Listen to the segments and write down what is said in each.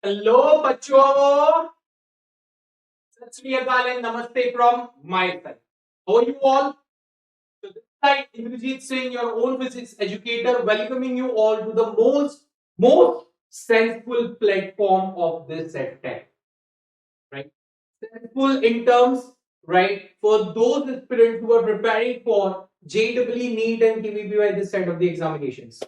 Hello, बच्चों. Sat Sri Akal and Namaste from my side. How are you all? So this side, Indrajit Singh, your own physics educator, welcoming you all to the most sensible platform of this EdTech. Right? Sensible in terms, right, for those aspirants who are preparing for JEE, NEET, and KVPY this side of the examinations.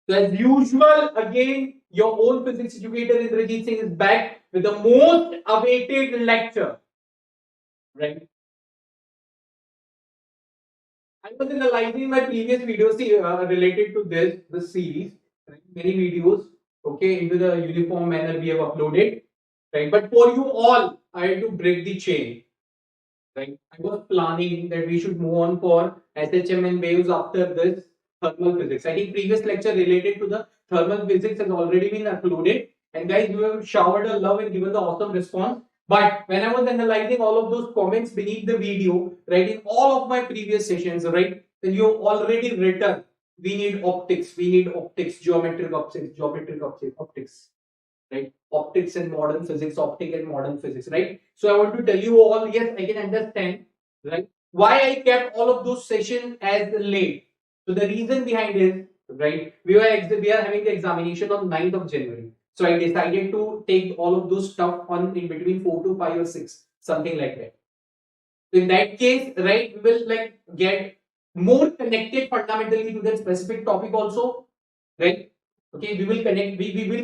So as usual, again, your own physics educator Indrajit Singh is back with the most awaited lecture. Right. I was analyzing my previous videos related to this series. Right? Many videos, okay, into the uniform manner we have uploaded. Right. But for you all, I had to break the chain. Right. I was planning that we should move on for SHM and waves after this thermal physics. I think previous lecture related to the thermal physics has already been uploaded. And guys, you have showered a love and given the awesome response. But when I was analyzing all of those comments beneath the video, right, in all of my previous sessions, right, then you already written, we need optics, geometric optics, right? Optics and modern physics, optic and modern physics, right? So I want to tell you all, yes, I can understand, right? Why I kept all of those sessions as late. So the reason behind is, right, we are having the examination on 9th of January. So I decided to take all of those stuff on in between 4 to 5 or 6, something like that. So in that case, right, we will like get more connected fundamentally to that specific topic also, right? Okay, we will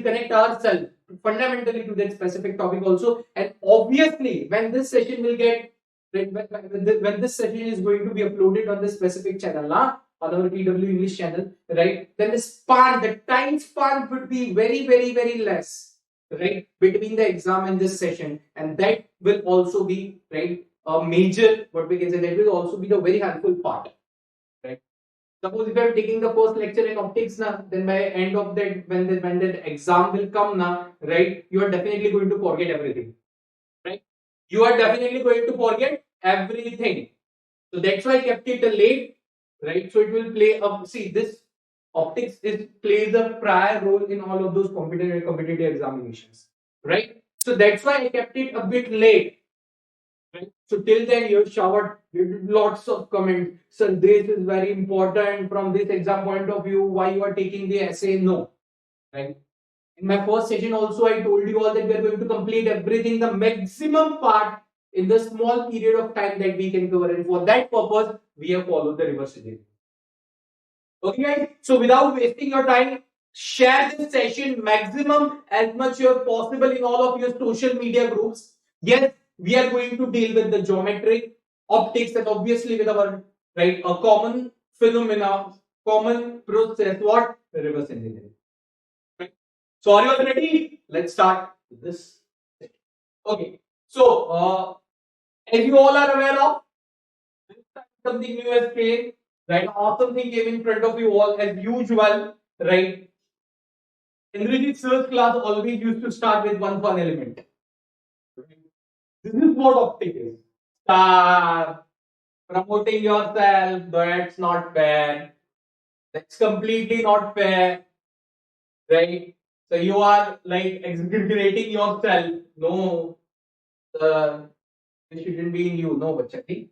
connect ourselves fundamentally to that specific topic also. And obviously, when this session will get when this session is going to be uploaded on this specific channel, on our PW English channel, right? Then the time span would be very less, right, between the exam and this session, and that will also be right a major what we can say that will also be the very helpful part, right? Suppose if I'm taking the first lecture in optics now, then by end of that, when that exam will come now, right, you are definitely going to forget everything, right? You are definitely going to forget everything. So that's why I kept it late, right? So it will play up. See, this optics is plays a prior role in all of those competitive examinations, right? So that's why I kept it a bit late. Right? So till then you showered lots of comments. So this is very important from this exam point of view. Why you are taking the essay? No, right? In my first session also, I told you all that we are going to complete everything, the maximum part in the small period of time that we can cover. And for that purpose, we have followed the reverse engineering. Okay, guys. So without wasting your time, share this session maximum as much as possible in all of your social media groups. Yes, we are going to deal with the geometric, optics, and obviously with our right a common phenomena, common process. What reverse engineering. Right. So are you all ready? Let's start with this. Okay. So as you all are aware of, something new has came. Right. Awesome thing came in front of you all as usual. Right. Indrajit sir's class always used to start with one fun element. This is what optic is. Star, promoting yourself, that's not fair. That's completely not fair. Right? So you are like exaggerating yourself. No, it shouldn't be in you. No, Bachati.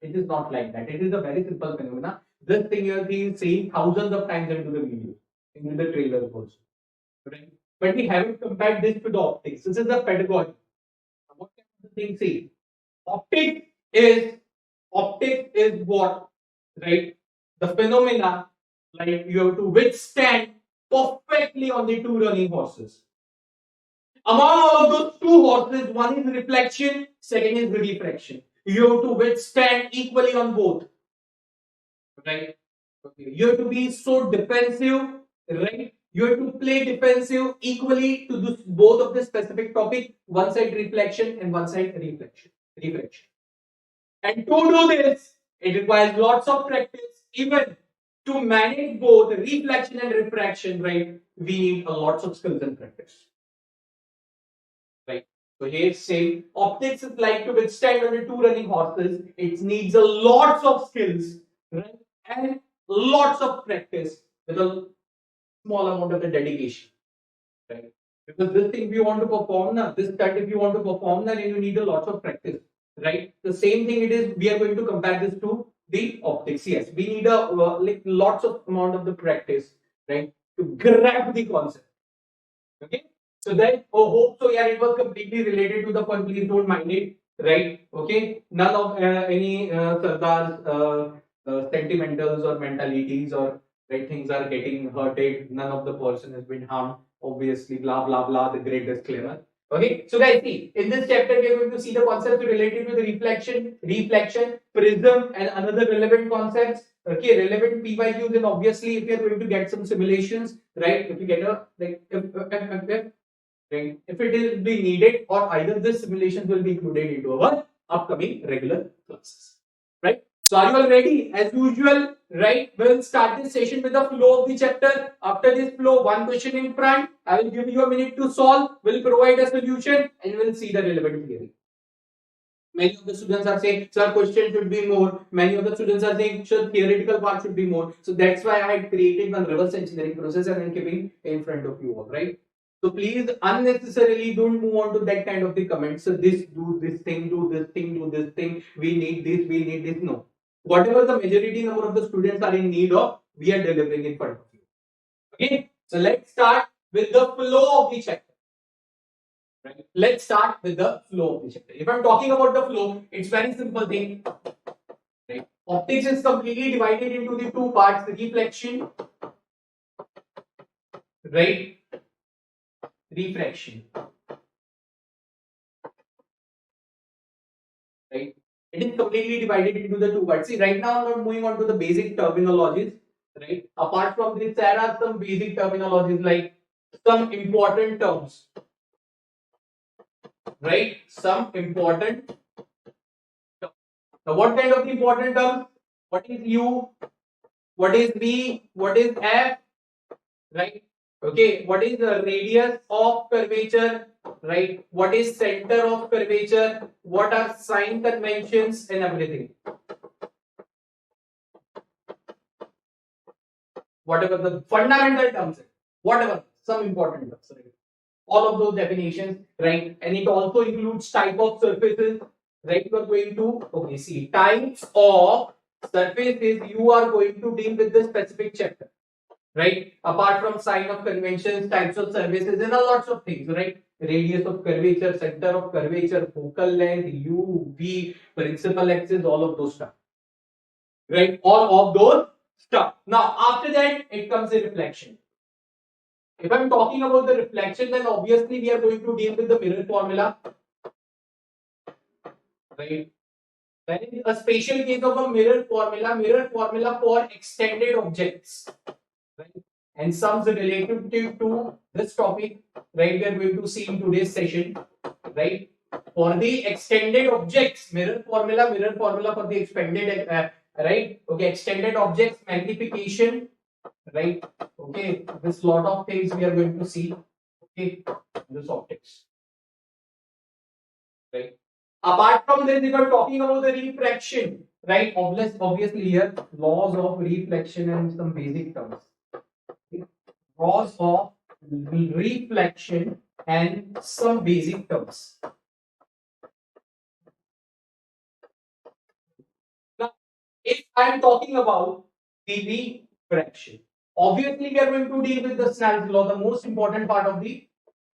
It is not like that. It is a very simple phenomena. This thing you have been seen thousands of times into the video, into the trailer also. Right? But we haven't compared this to the optics. This is the pedagogy. What can the thing say? Optic is optic is what? Right? The phenomena like you have to withstand perfectly on the two running horses. Among all of those two horses, one is reflection, second is refraction. You have to withstand equally on both. Right? Okay. You have to be so defensive, right? You have to play defensive equally to this, both of the specific topic, one side reflection and one side reflection. And to do this, it requires lots of practice. Even to manage both reflection and refraction, right? We need a lots of skills and practice. Right. So here it's saying optics is like to withstand on the two running horses. It needs a lots of skills, right? And lots of practice with a small amount of the dedication. Right. Because this thing if you want to perform now, this stunt if you want to perform now, then you need a lot of practice, right? The same thing it is. We are going to compare this to the optics. Yes, we need a like lots of amount of the practice, right, to grab the concept. Okay, so then hope so. Yeah, it was completely related to the fun. Please don't mind it, right? Okay, none of any Sardar's sentimentals or mentalities or right things are getting hurted. None of the person has been harmed. Obviously, blah blah blah. The great disclaimer. Okay, so guys, see in this chapter we are going to see the concepts related to the reflection, prism, and another relevant concepts. Okay, relevant PYQs, and obviously if you are going to get some simulations, right? If you get a like right, if it will be needed, or either this simulations will be included into our upcoming regular classes, right? So are you all ready? As usual, right? We'll start this session with the flow of the chapter. After this flow, one question in front. I will give you a minute to solve. We'll provide a solution, and we'll see the relevant theory. Many of the students are saying, sir, question should be more. Many of the students are saying, sir, theoretical part should be more. So that's why I had created one reverse engineering process and I'm keeping in front of you all, right? So please unnecessarily don't move on to that kind of the comments. So this, do this thing, do this thing, do this thing. We need this, we need this. No. Whatever the majority number of the students are in need of, we are delivering in front of you. Okay. So let's start with the flow of the chapter. Right. Let's start with the flow of the chapter. If I'm talking about the flow, it's very simple thing. Right. Optics is completely divided into the two parts: reflection, right? Refraction, right? It is completely divided into the two parts. See, right now I'm not moving on to the basic terminologies, right? Apart from this, there are some basic terminologies like some important terms, right? Some important terms. Now, what kind of important terms? What is U? What is B? What is F? Right? Okay, what is the radius of curvature? Right? What is center of curvature? What are sign conventions and everything? Whatever the fundamental terms, whatever, some important terms. Right? All of those definitions, right? And it also includes type of surfaces, right? You are going to, okay, see, types of surfaces you are going to deal with the specific chapter. Right? Apart from sign of conventions, types of services, there are lots of things, right? Radius of curvature, center of curvature, focal length, U, V, principal axis, all of those stuff. Right? All of those stuff. Now, after that, it comes a reflection. If I'm talking about the reflection, then obviously we are going to deal with the mirror formula. Right? That is a special case of a mirror formula for extended objects. Right? And sums related to this topic, right? We are going to see in today's session, right? For the extended objects, mirror formula for the expanded, right? Okay, extended objects, magnification, right? Okay, this lot of things we are going to see, okay, this optics, right? Apart from this, if I'm talking about the refraction, right? Obviously here, laws of reflection and some basic terms. Laws of reflection and some basic terms. Now, if I am talking about the refraction, obviously we are going to deal with the Snell's law, the most important part of the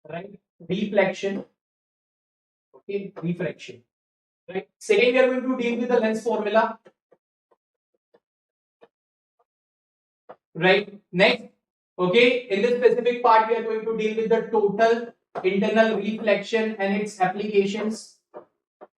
right reflection. Okay, refraction. Right. Second, we are going to deal with the lens formula. Right. Next, okay, in this specific part, we are going to deal with the total internal reflection and its applications.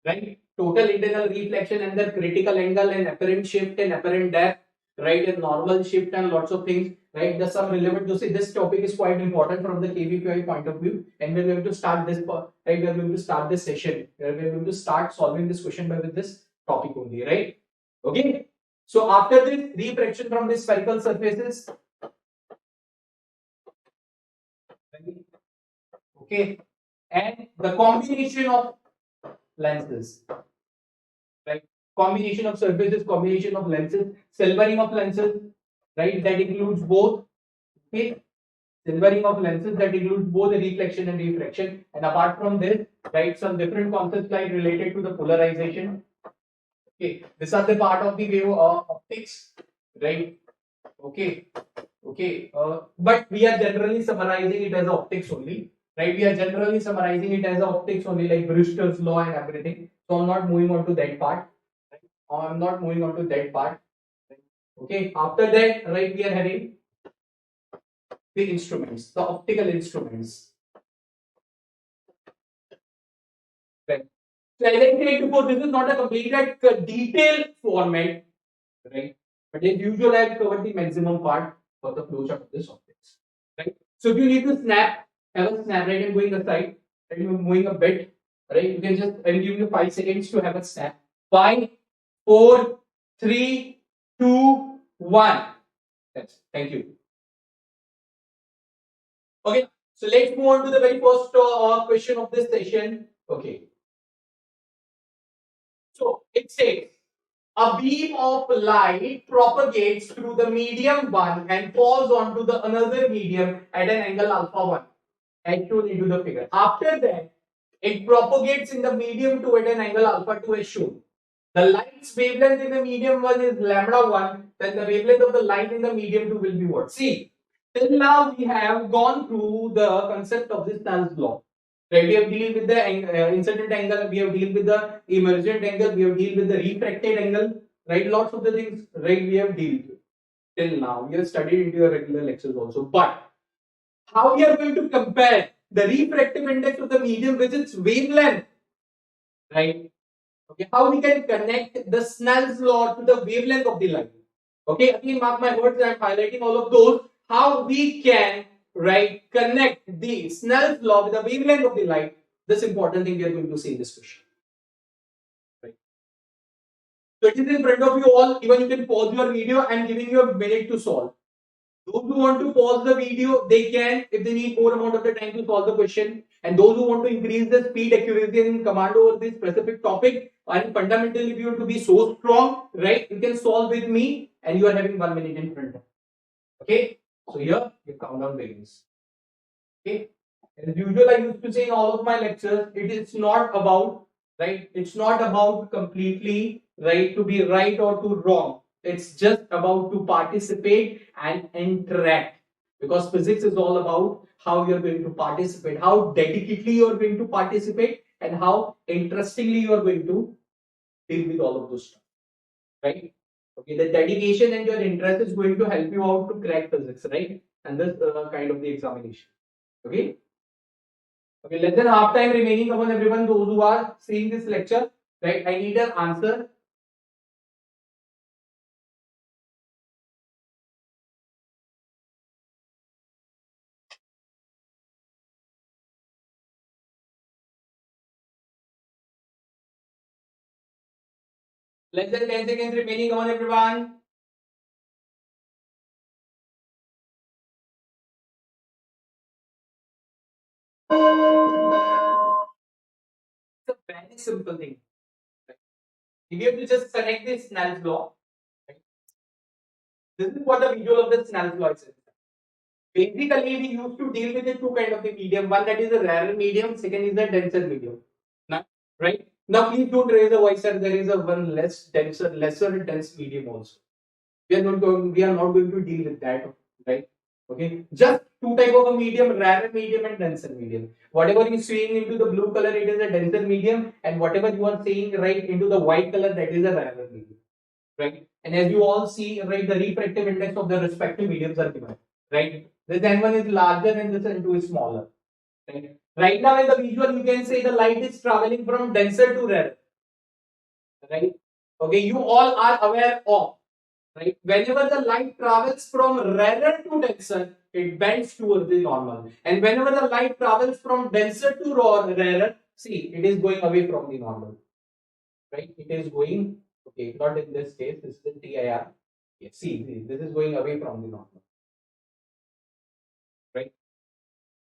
Right. Total internal reflection and the critical angle and apparent shift and apparent depth. Right. And normal shift and lots of things. Right. The some relevant to see this topic is quite important from the KVPI point of view. And we're going to start this part. Right. We're going to start this session. We're going to start solving this question by with this topic only. Right. Okay. So after this refraction from the spherical surfaces, okay, and the combination of lenses, right? Combination of surfaces, combination of lenses, silvering of lenses, right? That includes both, okay, silvering of lenses that includes both reflection and refraction. And apart from this, right, some different concepts like related to the polarization. Okay, these are the part of the wave optics, right? Okay, okay, but we are generally summarizing it as optics only, right? We are generally summarizing it as optics only, like Brewster's law and everything. So I'm not moving on to that part. Right? I'm not moving on to that part. Okay, after that, right, we are having the instruments, the optical instruments. Right. So as I said before, this is not a completed detailed format, right? But as usual, I have covered the maximum part for the flowchart of this optics. Right. So if you need to snap, have a snap, right? I'm going aside, and you're moving a bit, right? You can just, I'm giving you 5 seconds to have a snap. 5, 4, 3, 2, 1. Yes, thank you. Okay, so let's move on to the very first question of this session. Okay, so it says a beam of light propagates through the medium 1 and falls onto the another medium at an angle alpha 1, as shown into the figure. After that, it propagates in the medium 2 at an angle alpha 2 as shown. The light's wavelength in the medium 1 is lambda 1, then the wavelength of the light in the medium 2 will be what? See, till now we have gone through the concept of this Snell's law. Right, we have dealt with the incident angle, we have dealt with the emergent angle, we have dealt with the refracted angle, right? Lots of the things, right, we have dealt with till now. We have studied into your regular lectures also. But how we are going to compare the refractive index of the medium with its wavelength, right? Okay, how we can connect the Snell's law to the wavelength of the light. Okay, again, mark my words, I am highlighting all of those. How we can, right, connect the Snell's law with the wavelength of the light. This important thing we are going to see in this question. Right. So it is in front of you all. Even you can pause your video. I am giving you a minute to solve. Those who want to pause the video, they can if they need more amount of the time to solve the question. And those who want to increase the speed, accuracy, and command over this specific topic, and fundamentally, if you want to be so strong, right, you can solve with me, and you are having 1 minute in front of you. Okay, so here your countdown begins. Okay, as usual, I used to say in all of my lectures, it is not about, right, it's not about completely, right, to be right or to wrong. It's just about to participate and interact, because physics is all about how you're going to participate, how dedicatedly you're going to participate, and how interestingly you're going to deal with all of those stuff, right? Okay, the dedication and your interest is going to help you out to crack physics, right? And this kind of the examination. Okay. Okay, less than half time remaining. Come on, everyone, those who are seeing this lecture, right? I need an answer. Less than 10 seconds remaining. Come on, everyone. It's a very simple thing. Right? If you have to just connect this Snell's law, right? This is what the visual of the Snell's law is. Basically, we used to deal with the two kind of the medium. One that is a rarer medium, second is the denser medium. Now, right? Now, please don't raise a voice, sir. There is a one less denser, lesser dense medium also. We are not going to deal with that, right? Okay, just two type of a medium, rarer medium and denser medium. Whatever you seeing into the blue color, it is a denser medium, and whatever you are seeing right into the white color, that is a rarer medium, right? And as you all see, right, the refractive index of the respective mediums are given, right? This N1 is larger and this N2 is smaller, right? Right now in the visual, you can say the light is traveling from denser to rarer, right? Okay, you all are aware of, right? Whenever the light travels from rarer to denser, it bends towards the normal. And whenever the light travels from denser to rarer, see, it is going away from the normal, right? It is going, okay, not in this case, this is the TIR. Yes, see, this is going away from the normal, right?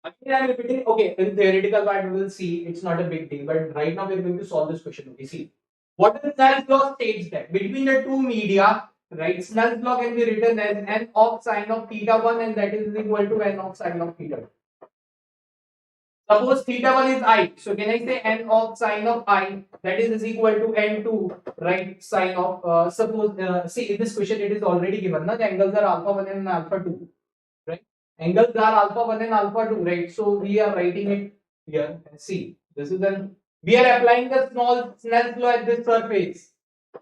Again, I'm repeating, okay, in theoretical part, we will see it's not a big deal, but right now we're going to solve this question. Okay, see, what is Snell's law states that between the two media, right? Snell's law can be written as n of sine of theta 1 and that is equal to n of sine of theta 2. Suppose theta 1 is I. So can I say n of sine of I that is equal to n2, right? Sine of, suppose, see in this question it is already given, na? The angles are alpha 1 and alpha 2, right? Angles are alpha 1 and alpha 2, right? So we are writing it here. See, this is an, we are applying the Snell's law at this surface,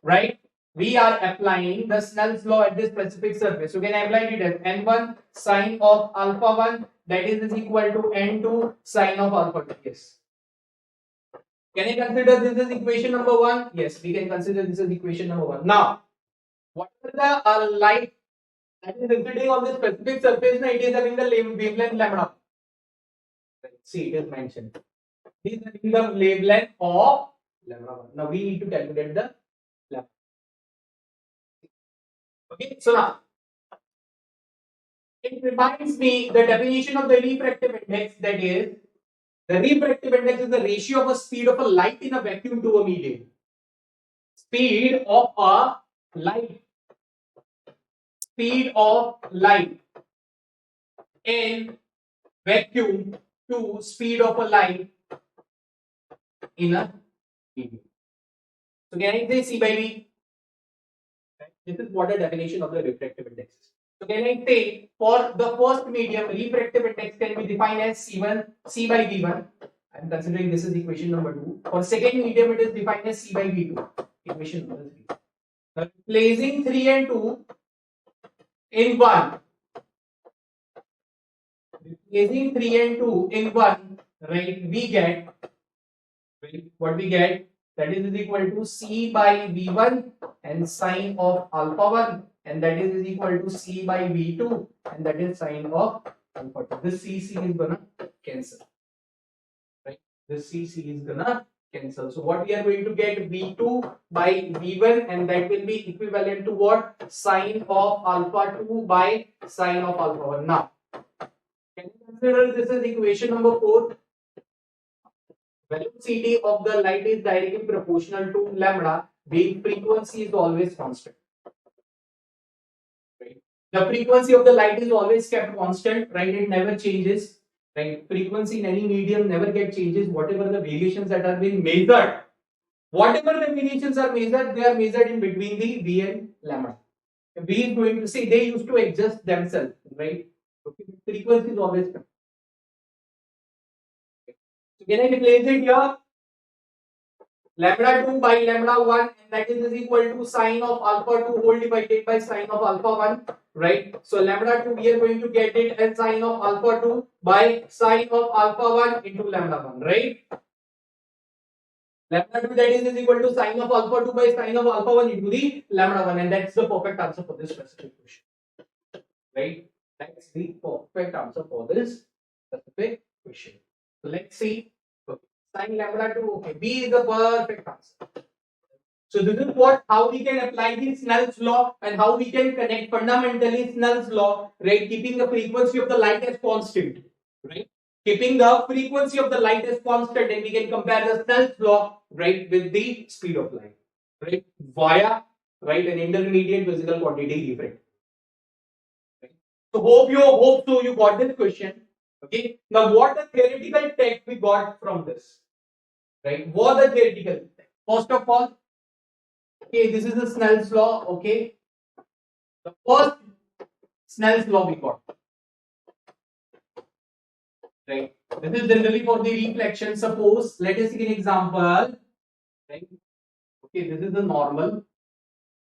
right? We are applying the Snell's law at this specific surface. So can I apply it as n1 sine of alpha 1 that is equal to n2 sine of alpha 2. Yes. Can I consider this as equation number 1? Yes, we can consider this as equation number 1. Now, what is the light that is inciding on this specific surface? It is having the wavelength lambda. See, it is mentioned. It is having the wavelength of lambda 1. Now we need to calculate the lambda. Okay, so now it reminds me the definition of the refractive index, that is, the refractive index is the ratio of a speed of a light in a vacuum to a medium. Speed of a light. Speed of light in vacuum to speed of a light in a medium. So can I say C by V? This is what the definition of the refractive index is. So can I say for the first medium, refractive index can be defined as C1, C by V1. I'm considering this is equation number 2. For second medium, it is defined as C by V2. Equation number 3. Now, placing 3 and 2 in 1. Replacing 3 and 2 in 1, right, we get, right, what we get, that is equal to C by V1 and sine of alpha 1 and that is equal to C by V2 and that is sine of alpha 2. This C is gonna cancel, right? This C is gonna cancel. So what we are going to get, V2 by V1 and that will be equivalent to what? Sine of alpha 2 by sine of alpha 1. Now, can you consider this as equation number 4? Velocity of the light is directly proportional to lambda, being frequency is always constant. Right? The frequency of the light is always kept constant, right? It never changes. Right? Frequency in any medium never get changes. Whatever the variations that are being measured, whatever the variations are measured, they are measured in between the V and lambda. V is going to see, they used to adjust themselves, right? Okay. Frequency is always kept. So can I replace it here? Lambda 2 by lambda 1 and that is equal to sine of alpha 2 whole divided by sine of alpha 1, right? So lambda 2 we are going to get it as sine of alpha 2 by sine of alpha 1 into lambda 1, right? Lambda 2 that is equal to sine of alpha 2 by sine of alpha 1 into the lambda 1 and that's the perfect answer for this specific question, right? That's the perfect answer for this specific question. So let's see. Sine lambda 2, okay, B is the perfect answer. So this is what, how we can apply the Snell's law and how we can connect fundamentally Snell's law, right? Keeping the frequency of the light as constant, right? Keeping the frequency of the light as constant and we can compare the Snell's law, right, with the speed of light, right? Via, right, an intermediate physical quantity refract. Right? So hope so you got this question. Okay. Now what the theoretical text we got from this? Right? What the theoretical? First of all, okay, this is the Snell's law. Okay, the first Snell's law we got. Right. This is generally for the reflection. Suppose, let us take an example. Right. Okay, this is the normal.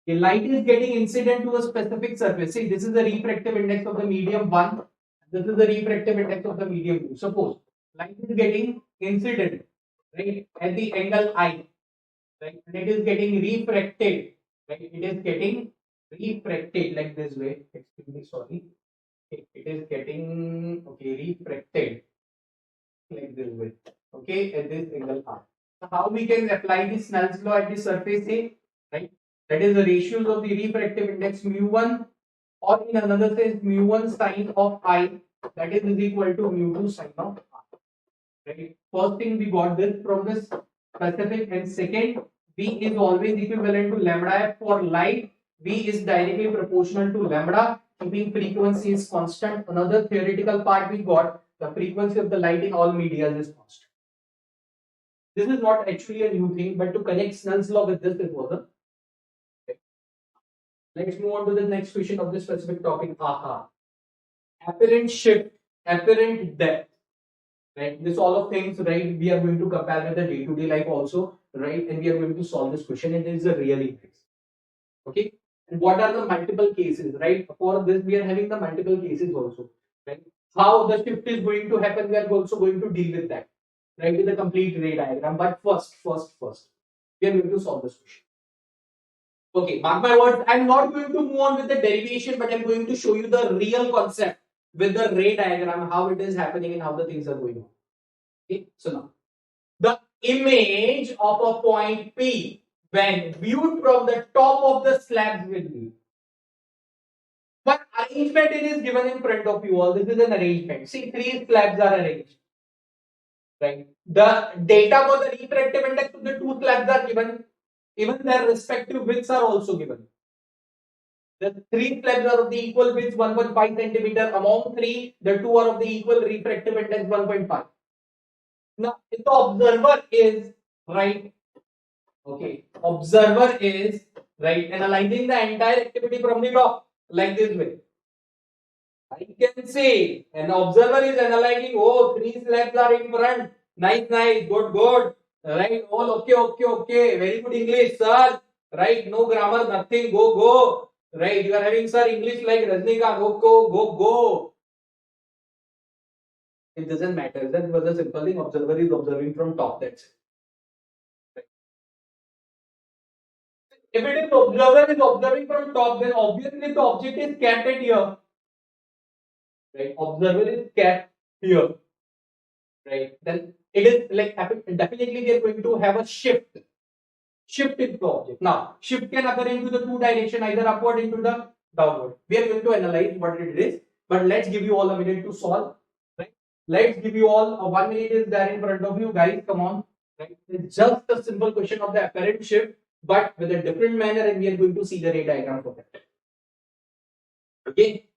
The light is getting incident to a specific surface. See, this is the refractive index of the medium 1. This is the refractive index of the medium 2. Suppose light is getting incident, right, at the angle I, right, and it is getting refracted, right, it is getting refracted like this way, extremely sorry, okay. It is getting, okay, refracted like this way, okay, at this angle R. So how we can apply the Snell's law at the surface A, right? That is the ratios of the refractive index mu1 or in another sense mu1 sine of I that is equal to mu2 sine of R. Right? First thing we got this from this specific and second V is always equivalent to lambda f for light V is directly proportional to lambda, keeping frequency is constant. Another theoretical part we got, the frequency of the light in all media is constant. This is not actually a new thing, but to connect Snell's law with this, it was a. Okay. Let's move on to the next question of this specific topic. Aha. Apparent shift, apparent depth. Right, this all of things, right, we are going to compare with the day-to-day life also, right, and we are going to solve this question, and it is a really nice. Okay, and what are the multiple cases, right? For this we are having the multiple cases also, right? How the shift is going to happen, we are also going to deal with that, right, with the complete ray diagram. But first we are going to solve this question. Okay, mark my words, I'm not going to move on with the derivation, but I'm going to show you the real concept with the ray diagram, how it is happening and how the things are going on. Okay, so now the image of a point P when viewed from the top of the slabs will be. What arrangement it is given in front of you all? This is an arrangement. See, three slabs are arranged. Right. The data for the refractive index of the two slabs are given. Even their respective widths are also given. The three slabs are of the equal width 1.5 centimeter. Among three, the two are of the equal refractive index 1.5. Now, if the observer is right, okay, observer is right analyzing the entire activity from the top like this way. I can say an observer is analyzing, oh, three slabs are in front. Nice, nice, good, good. Right, all okay. Very good English, sir. Right, no grammar, nothing. Go. Right, you are having, sir, English like Rajnikant. Go. It doesn't matter. That was a simple thing. Observer is observing from top. That's it. Right. If it is observer is observing from top, then obviously the object is kept at here. Right, observer is kept here. Right, then it is like definitely we are going to have a shift in the object. Now shift can occur into the two direction, either upward into the downward. We are going to analyze what it is, but let's give you all a minute to solve. Right, let's give you all a 1 minute is there in front of you, guys. Come on. Right, it's just a simple question of the apparent shift, but with a different manner, and we are going to see the ray diagram for that. Okay.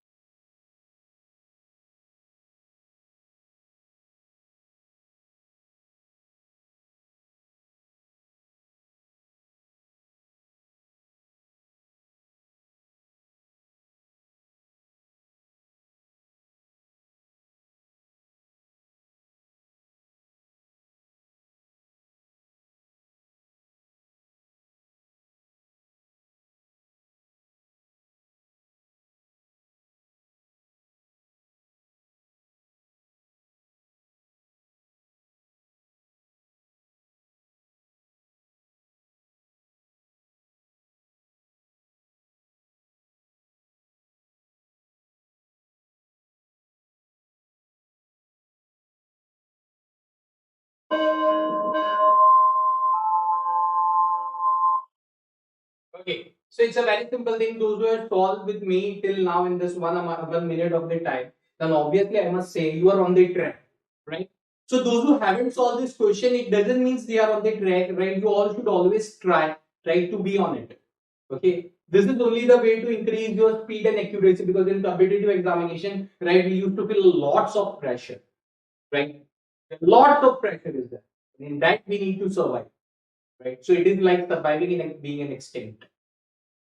Okay, so it's a very simple thing. Those who have solved with me till now in this 1 minute of the time, then obviously I must say you are on the track, right? So those who haven't solved this question, it doesn't mean they are on the track, right? You all should always try to be on it. Okay, this is only the way to increase your speed and accuracy, because in competitive examination, right, we used to feel lots of pressure, right? Lots of pressure is there. In that we need to survive, right? So it is like surviving in being an extinct,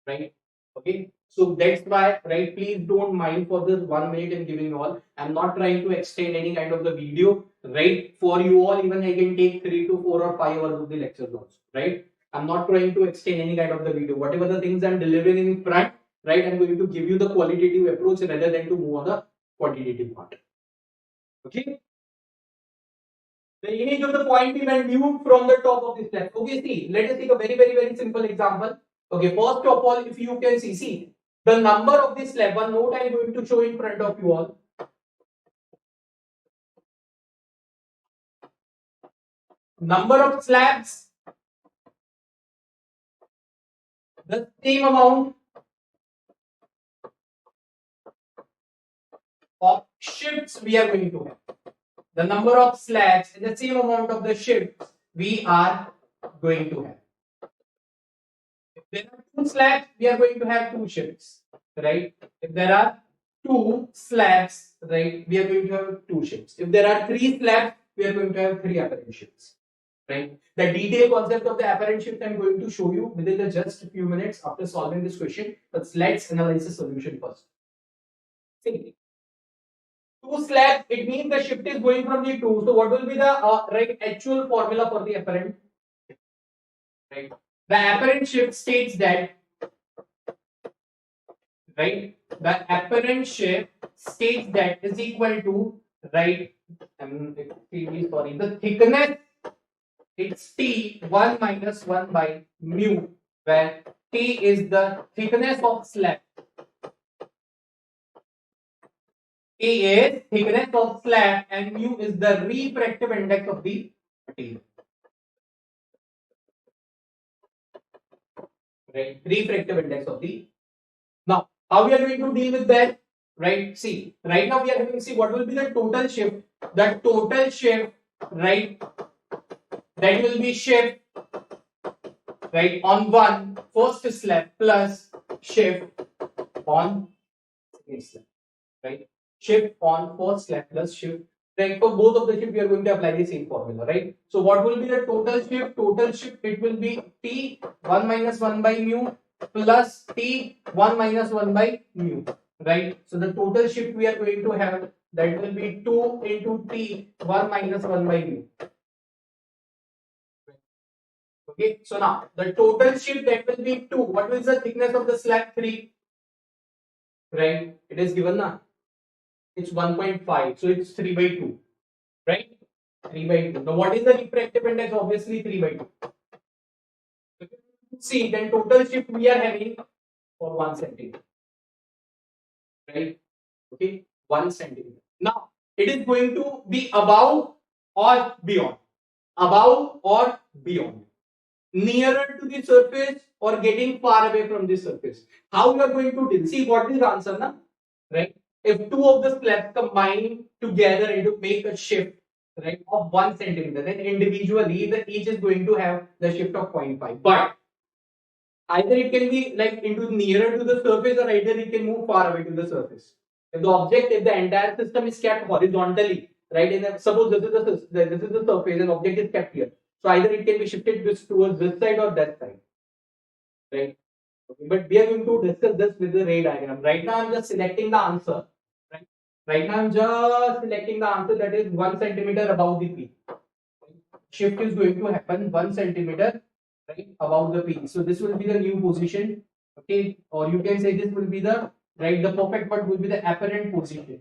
right? Okay, so that's why, right, please don't mind for this 1 minute and giving you all. I'm not trying to extend any kind of the video, right? For you all, even I can take 3 to 4 or 5 hours of the lectures also, right? I'm not trying to extend any kind of the video. Whatever the things I'm delivering in front, right, I'm going to give you the qualitative approach rather than to move on the quantitative part. Okay, the image of the point P when viewed from the top of the slab. Okay, see, let us take a very simple example. Okay, first of all, if you can see the number of this slab. One note I am going to show in front of you all. Number of slabs, the same amount of shifts we are going to have. The number of slabs and the same amount of the shifts we are going to have. there are two slabs, we are going to have two shifts, right? If there are two slabs, right, we are going to have two shifts. If there are three slabs, we are going to have three apparent shifts, right? The detailed concept of the apparent shift I'm going to show you within just a few minutes after solving this question. But let's analyze the solution first. See, two slabs, it means the shift is going from the two. So what will be the right actual formula for the apparent? Right. The apparent shift states that, right, the apparent shift states that is equal to, right, sorry, the thickness, it's T1 minus 1 by mu, where T is the thickness of slab. T is thickness of slab and mu is the refractive index of the material. Right, refractive index of the. Now, how we are going to deal with that? Right, see, right now we are having, see, what will be the total shift? The total shift, right, that will be shift, right, on one first slab plus shift on second slab, right? Shift on first slab plus shift. Right, for both of the shift, we are going to apply the same formula, right? So, what will be the total shift? Total shift, it will be T 1 minus 1 by mu plus T 1 minus 1 by mu, right? So, the total shift we are going to have, that will be 2 into T 1 minus 1 by mu. Okay, so now the total shift that will be 2. What is the thickness of the slab? 3. Right? It is given now. It's 1.5. So it's 3 by 2. Right? 3 by 2. Now what is the refractive index? Obviously 3 by 2. See, then total shift we are having for 1 centimeter. Right? Okay, 1 centimeter. Now it is going to be above or beyond. Above or beyond. Nearer to the surface or getting far away from the surface. How you are going to deal? See, what is the answer now? Right? If two of the slabs combine together and to make a shift, right, of 1 centimeter, then individually the each is going to have the shift of 0.5. But either it can be like into nearer to the surface or either it can move far away to the surface. If the entire system is kept horizontally, right, and suppose this is the surface and object is kept here. So either it can be shifted towards this side or that side, right? Okay, but we are going to discuss this with the ray diagram. Right now, I'm just selecting the answer. Right, right now, I'm just selecting the answer that is 1 centimeter above the P. Shift is going to happen 1 centimeter, right, above the P. So this will be the new position. Okay, or you can say this will be the, right, the perfect part will be the apparent position.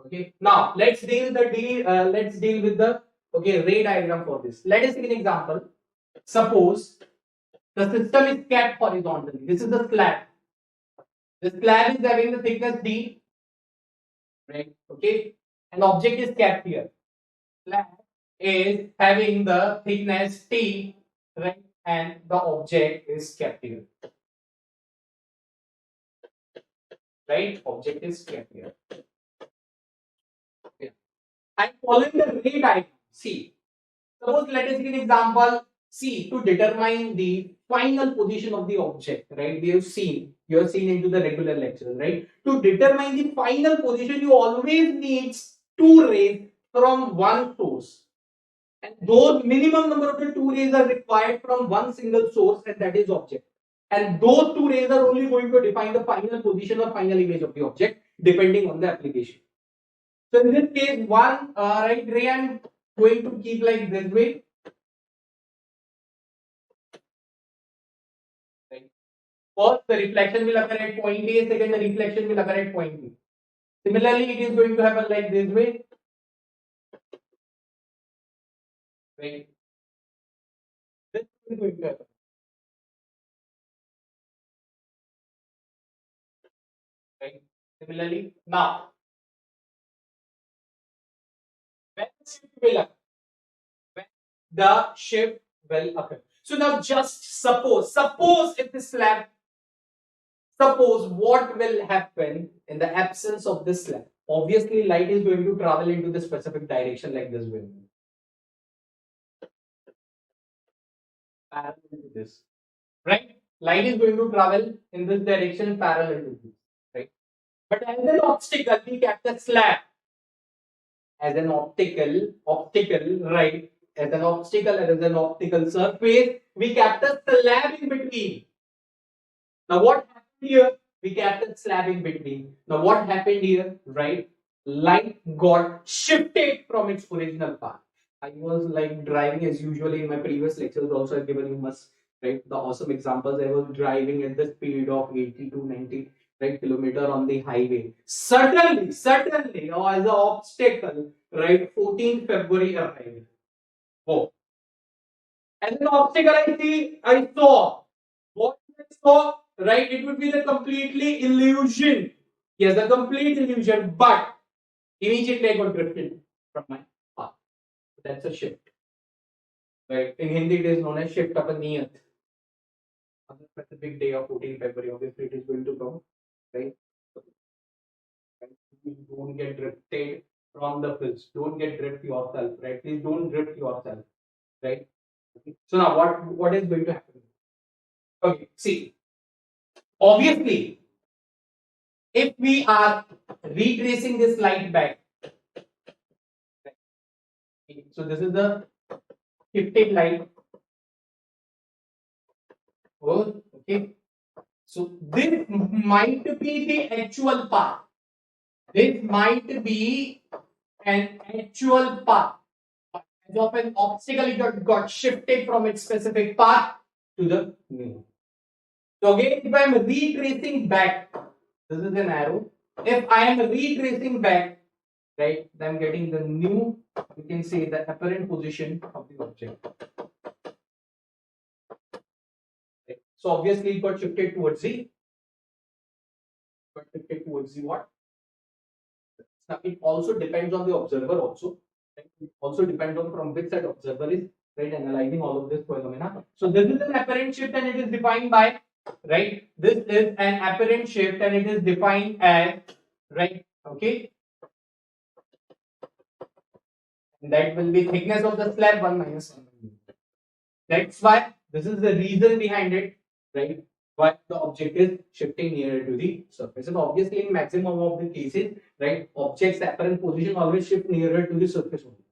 Okay, now let's deal with the, okay, ray diagram for this. Let us take an example. Suppose the system is kept horizontally. This is the slab. The slab is having the thickness D, right? Okay, an object is kept here. Slab is having the thickness T, right? And the object is kept here, right? Object is kept here. Okay. I'm following the ray diagram. See, suppose let us take an example. See, to determine the final position of the object, right? You have seen into the regular lecture, right? To determine the final position, you always need two rays from one source. And those minimum number of the two rays are required from one single source, and that is object. And those two rays are only going to define the final position or final image of the object, depending on the application. So in this case, one right ray I'm going to keep like this way. First, the reflection will occur at point A. Second, the reflection will occur at point B. Similarly, it is going to happen like this way. Right. This is going to happen. Right. Similarly, now, when the shift will occur, when the shift will occur. So now, just suppose if the slab, suppose what will happen in the absence of this slab. Obviously, light is going to travel into the specific direction like this way. parallel to this, right? Light is going to travel in this direction parallel to this, right? But as an obstacle, we kept the slab as an optical, right? As an optical surface, we kept a slab in between. Now, what happened here? We kept a slab in between. Now, what happened here, right? Light got shifted from its original path. I was like driving as usually in my previous lectures. Also, I've given you much right the awesome examples. I was driving at the speed of 80 to 90 right kilometer on the highway. Certainly, or as an obstacle, right? 14th February arrived. Oh, as an obstacle, I saw. What I saw, right? It would be the completely illusion. Yes, a complete illusion, but immediately I got drifted from my path. That's a shift. Right? In Hindi, it is known as shift of a niyat. On the specific day of 14 February, obviously it is going to come, right? You don't get drifted from the fields. Don't get drift yourself, right? Please don't drift yourself, right? So now what is going to happen? Okay, see, obviously, if we are retracing this light back, okay, so this is the shifted light. Oh, okay. So this might be the actual path. This might be an actual path. As of an obstacle, it got shifted from its specific path to the new. So again, if I am retracing back, this is an arrow. If I am retracing back, right, then I'm getting the new, you can say the apparent position of the object. Right. So obviously it got shifted towards the what? Now it also depends on the observer also. Right? It also depends on from which side observer is right analyzing all of this phenomena. So this is an apparent shift and it is defined by right. This is an apparent shift and it is defined as right. Okay. And that will be thickness of the slab 1 minus 1. That's why this is the reason behind it, right? Why the object is shifting nearer to the surface. And obviously, in maximum of the cases, right, object's apparent position always shift nearer to the surface only,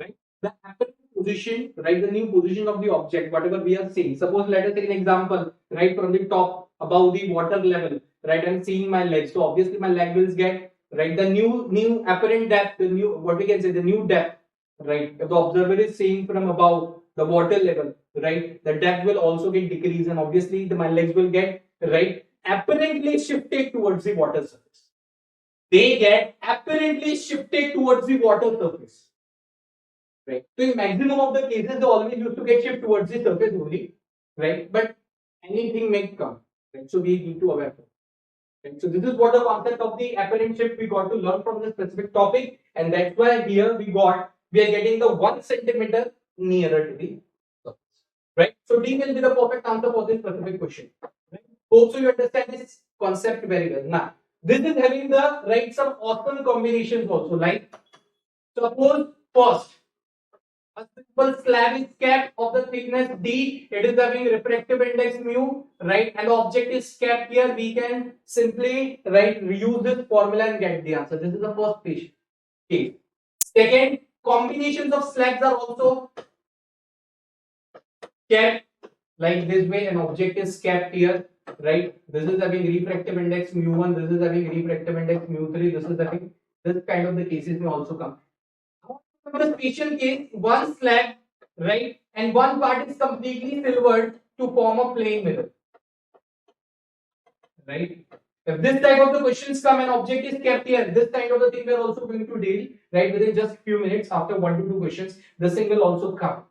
right? The apparent position, right, the new position of the object, whatever we are seeing. Suppose let us take an example, right, from the top above the water level, right? I'm seeing my leg, so obviously my leg will get right the new apparent depth, the new what we can say the new depth, right? If the observer is seeing from above the water level, right, the depth will also get decreased, and obviously my legs will get right apparently shifted towards the water surface. They get apparently shifted towards the water surface. Right. So in maximum of the cases, they always used to get shift towards the surface only, right? But anything may come, right? So we need to aware of it. Right? So this is what the concept of the apparent shift we got to learn from this specific topic, and that's why here we are getting the 1 centimeter nearer to the surface, right? So D will be the perfect answer for this specific question. Right? Hope so you understand this concept very well. Now this is having the right some awesome combinations also, like suppose first. A simple slab is kept of the thickness D. It is having refractive index mu, right? And the object is kept here. We can simply reuse this formula and get the answer. This is the first case. Second, combinations of slabs are also kept like this way. An object is kept here, right? This is having refractive index mu1. This is having refractive index mu3. This is having this kind of the cases may also come. The special case, one slab, right, and one part is completely silvered to form a plane mirror, right? If this type of the questions come and object is kept here, this kind of the thing we are also going to deal, right, within just few minutes after 1 to 2 questions, this thing will also come,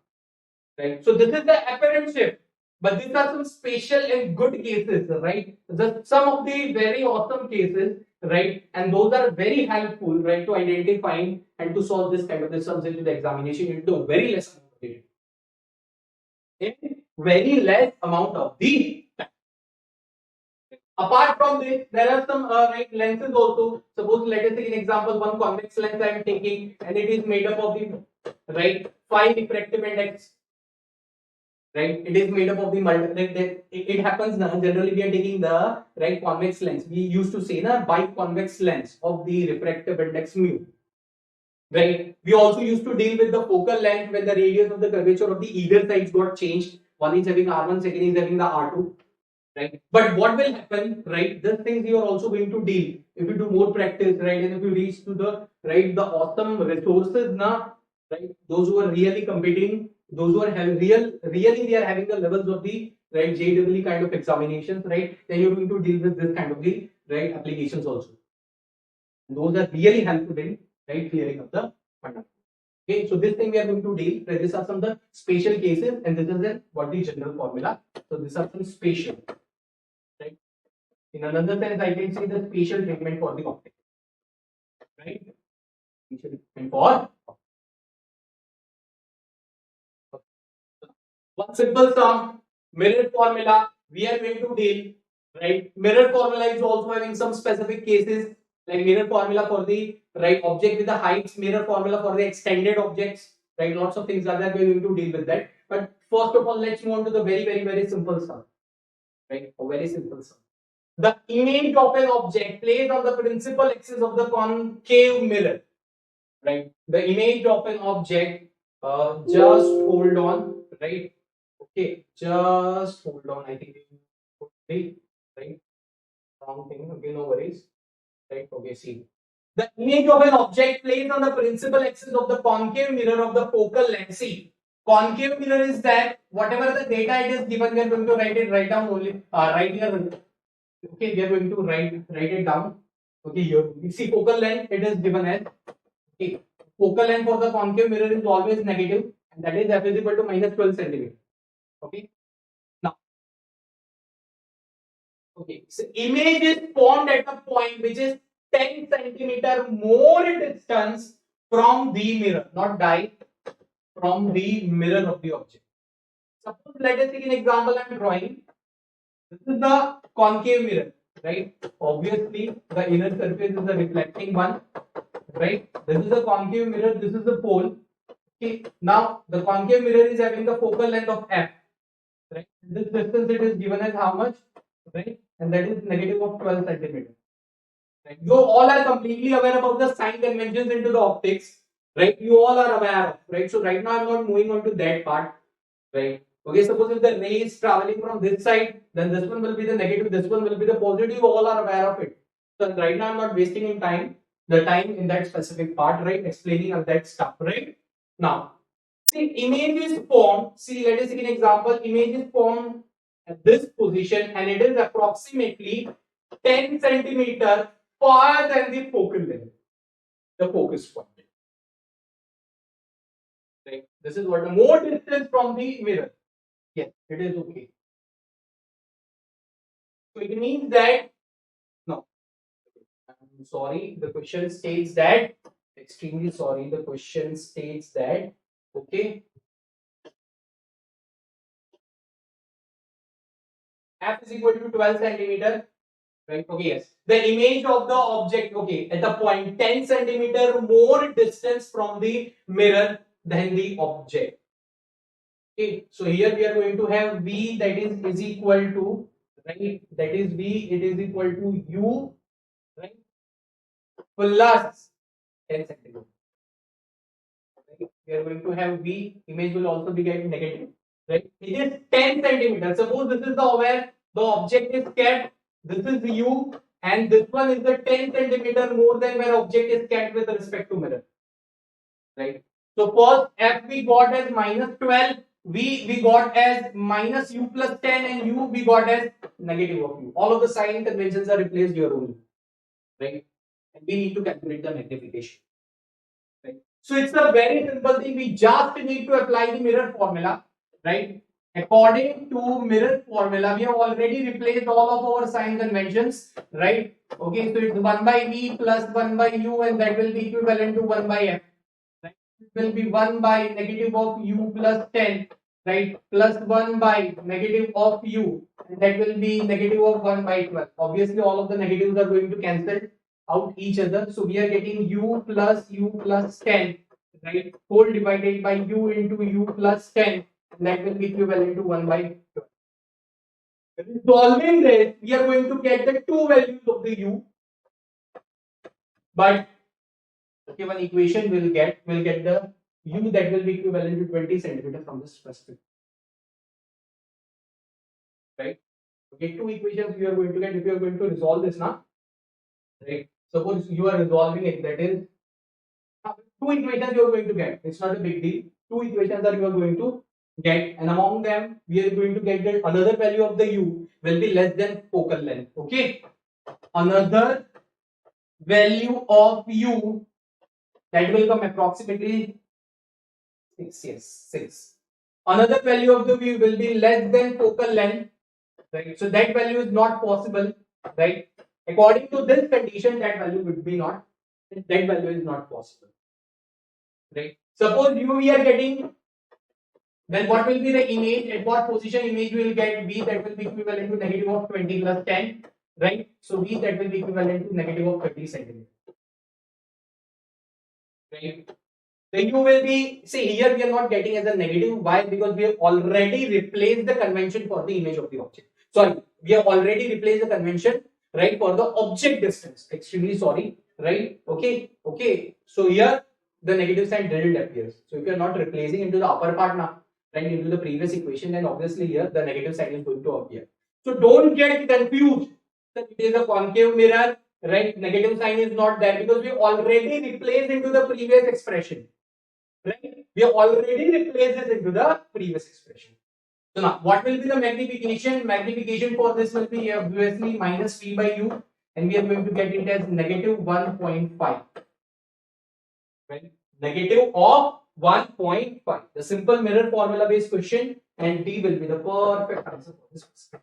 right? So this is the apparent shift, but these are some special and good cases, right? Some of the very awesome cases, right, and those are very helpful, right, to identifying and to solve this kind of the sums into the examination into a very less amount of data. In very less amount of the time. Apart from this, there are some lenses also. Suppose let us take an example, one convex lens I am taking, and it is made up of the 5 refractive index. right? It is made up of the it happens now. Generally, we are taking the right convex lens. We used to say the biconvex lens of the refractive index mu. Right. We also used to deal with the focal length when the radius of the curvature of the either sides got changed. One is having R1, second is having the R2. Right. But what will happen, right? These things you are also going to deal if you do more practice, right? And if you reach to the right the awesome resources now, right? Those who are really competing, those who are really they are having the levels of the right JEE kind of examinations, right? Then you're going to deal with this kind of the right applications also. Those are really helpful in right clearing of the fundamental. Okay, so this thing we are going to deal. Right, these are some of the special cases, and this is the what the general formula. So these are some special. Right. In another sense, I can say the special treatment for the optic. Right. Special treatment for one simple sum mirror formula. We are going to deal. Right. Mirror formula is also having some specific cases like mirror formula for the right object with the heights, mirror formula for the extended objects, right? Lots of things are there. We're going to deal with that. But first of all, let's move on to the very simple sum, right? A very simple sum. The image of an object placed on the principal axis of the concave mirror, right? The image of an object. Just hold on, right? Okay, just hold on. I think right. Wrong thing. Okay, no worries. Right. Okay, see. The image of an object placed on the principal axis of the concave mirror of the focal length. See, concave mirror is that whatever the data it is given, we are going to write it right down only. Right here. Okay, we are going to write it down. Okay, here you see focal length. It is given as okay. Focal length for the concave mirror is always negative, and that is f is equal to minus 12 centimeter. Okay. Now, okay, so image is formed at a point which is 10 centimeter more distance from the mirror, not die, from the mirror of the object. Suppose let us take an example I am drawing. This is the concave mirror, right? Obviously, the inner surface is the reflecting one, right? This is the concave mirror, this is the pole. Okay, now the concave mirror is having the focal length of f, right? This distance it is given as how much, right? And that is negative of 12 centimeters. Right? You all are completely aware about the sign conventions into the optics, right? You all are aware of, right? So right now I'm not moving on to that part, right? Okay, suppose if the ray is traveling from this side, then this one will be the negative, this one will be the positive. You all are aware of it. So right now I'm not wasting in the time in that specific part, right? Explaining of that stuff, right? Now, see, image is formed. See, let us take an example. Image is formed at this position, and it is approximately 10 centimeter far than the focal length, the focus point. Right? This is what the more distance from the mirror. Yes, it is okay. So it means that no. I'm sorry. The question states that extremely sorry. The question states that okay. F is equal to 12 centimeter. Right? Okay, yes. The image of the object, okay, at the point 10 centimeter more distance from the mirror than the object. Okay, so here we are going to have V that is equal to, right? That is V, it is equal to U, right? Plus 10 centimeter. Right? We are going to have V, image will also be getting negative, right? It is 10 centimeter. Suppose this is the object is kept, this is U, and this one is the 10 centimeter more than where object is kept with respect to mirror, right? So first F we got as minus 12, we got as minus U plus 10, and U we got as negative of U. All of the sign conventions are replaced here only, right? And we need to calculate the magnification, right? So it's a very simple thing. We just need to apply the mirror formula, right? According to mirror formula, we have already replaced all of our sign conventions, right? Okay, so it's 1 by V plus 1 by U, and that will be equivalent to 1 by F. Right? It will be 1 by negative of U plus 10, right? Plus 1 by negative of U, and that will be negative of 1 by 12. Obviously, all of the negatives are going to cancel out each other. So we are getting U plus 10, right? Whole divided by U into U plus 10. and that will be equivalent to 1 by 12. Resolving this, we are going to get the two values of the u, but given equation will get the u that will be equivalent to 20 centimeters from this specific, right? Okay, two equations we are going to get if you are going to resolve this now, right? Suppose you are resolving it, that is two equations you are going to get. It's not a big deal. Two equations that you are going to get, and among them we are going to get that another value of the u will be less than focal length. Okay, another value of u that will come approximately 6. Yes, 6. Another value of the u will be less than focal length, right? So that value is not possible, right? According to this condition, that value would be not. That value is not possible, right? Suppose u we are getting, then what will be the image? At what position image we will get? V that will be equivalent to negative of 20 plus 10, right? So V that will be equivalent to negative of 30 centimeters, right? Then you will be, see here we are not getting as a negative. Why? Because we have already replaced the convention for the image of the object. Sorry, we have already replaced the convention, right, for the object distance. Extremely sorry, right? Okay. So here the negative sign didn't appear. So if you are not replacing into the upper part now, right, into the previous equation, then obviously here the negative sign is going to appear. So don't get confused that it is a concave mirror, right? Negative sign is not there because we already replaced into the previous expression. Right? We have already replaced this into the previous expression. So now, what will be the magnification? Magnification for this will be obviously minus v by u, and we are going to get it as negative 1.5. Right? Negative of 1.5. The simple mirror formula based question, and D will be the perfect answer for this question.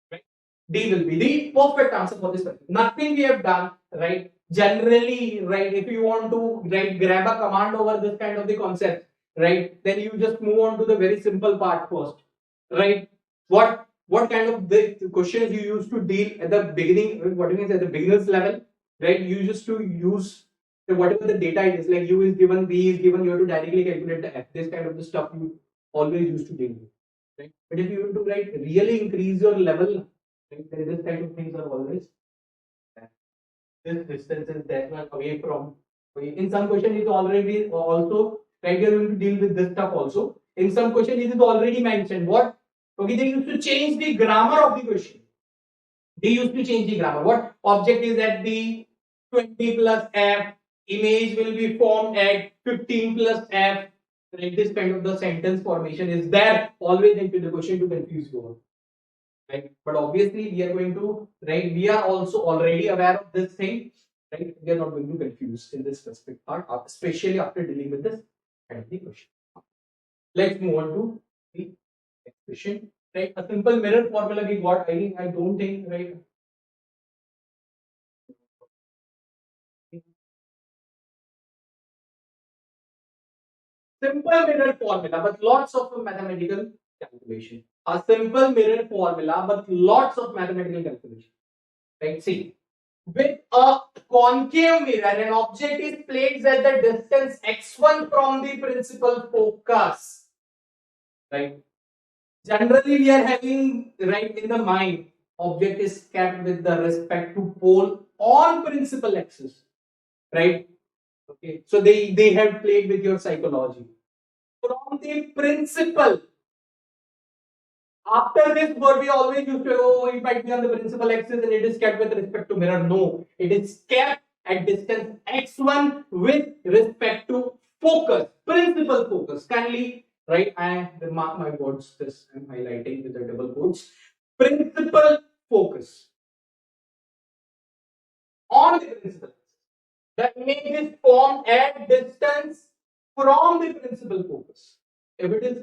Right? D will be the perfect answer for this question. Nothing we have done, right? Generally, right, if you want to, right, grab a command over this kind of the concept, right, then you just move on to the very simple part first, right? What kind of the questions you used to deal at the beginning? What you mean at the beginner's level, right? You used to use whatever the data it is, like u is given, b is given, you have to directly calculate the f. This kind of the stuff you always used to deal with, right? But if you want to, right, really increase your level, right, then this kind of things are always this distance is that much away from. In some question, it is already also, right, you are going to deal with this stuff also. In some question, it is already mentioned. What? Okay, they used to change the grammar of the question. They used to change the grammar. What object is at the 20 plus f? Image will be formed at 15 plus f. Right? This kind of the sentence formation is there always into the question to confuse you all. Right? But obviously we are going to, right, we are also already aware of this thing, right? We are not going to confuse in this specific part, especially after dealing with this kind of the question. Let's move on to the next question, right? A simple mirror formula we got. I don't think, right, simple mirror formula but lots of mathematical calculation. A simple mirror formula but lots of mathematical calculation, right? See, with a concave mirror, an object is placed at the distance x1 from the principal focus. Right? Generally, we are having, right, in the mind, object is kept with the respect to pole on principal axis. Right? Okay. So they have played with your psychology. From the principal. After this, what we always used to, oh, it might be on the principal axis and it is kept with respect to mirror. No, it is kept at distance x1 with respect to focus, principal focus. Kindly, right, I mark my words, this I'm highlighting with the double quotes. Principal focus on the principal. The image is formed at distance from the principal focus. If it is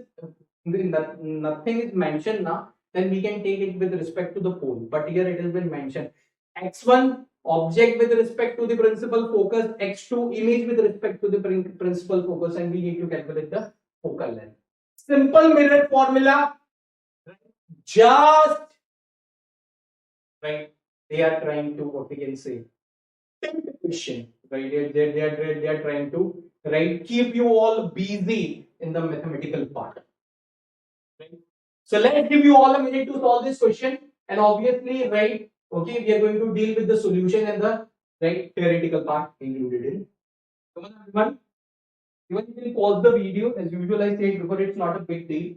nothing is mentioned now, then we can take it with respect to the pole. But here it has been mentioned. X1 object with respect to the principal focus, X2 image with respect to the principal focus, and we need to calculate the focal length. Simple mirror formula. Just right. They are trying to, what we can say, tempt question. Right. They are trying to, right, keep you all busy in the mathematical part. Right? So let's give you all a minute to solve this question, and obviously, right? Okay, we are going to deal with the solution and the right theoretical part included in. Come on, everyone. Even you can pause the video as usual. I said before, it's not a big deal.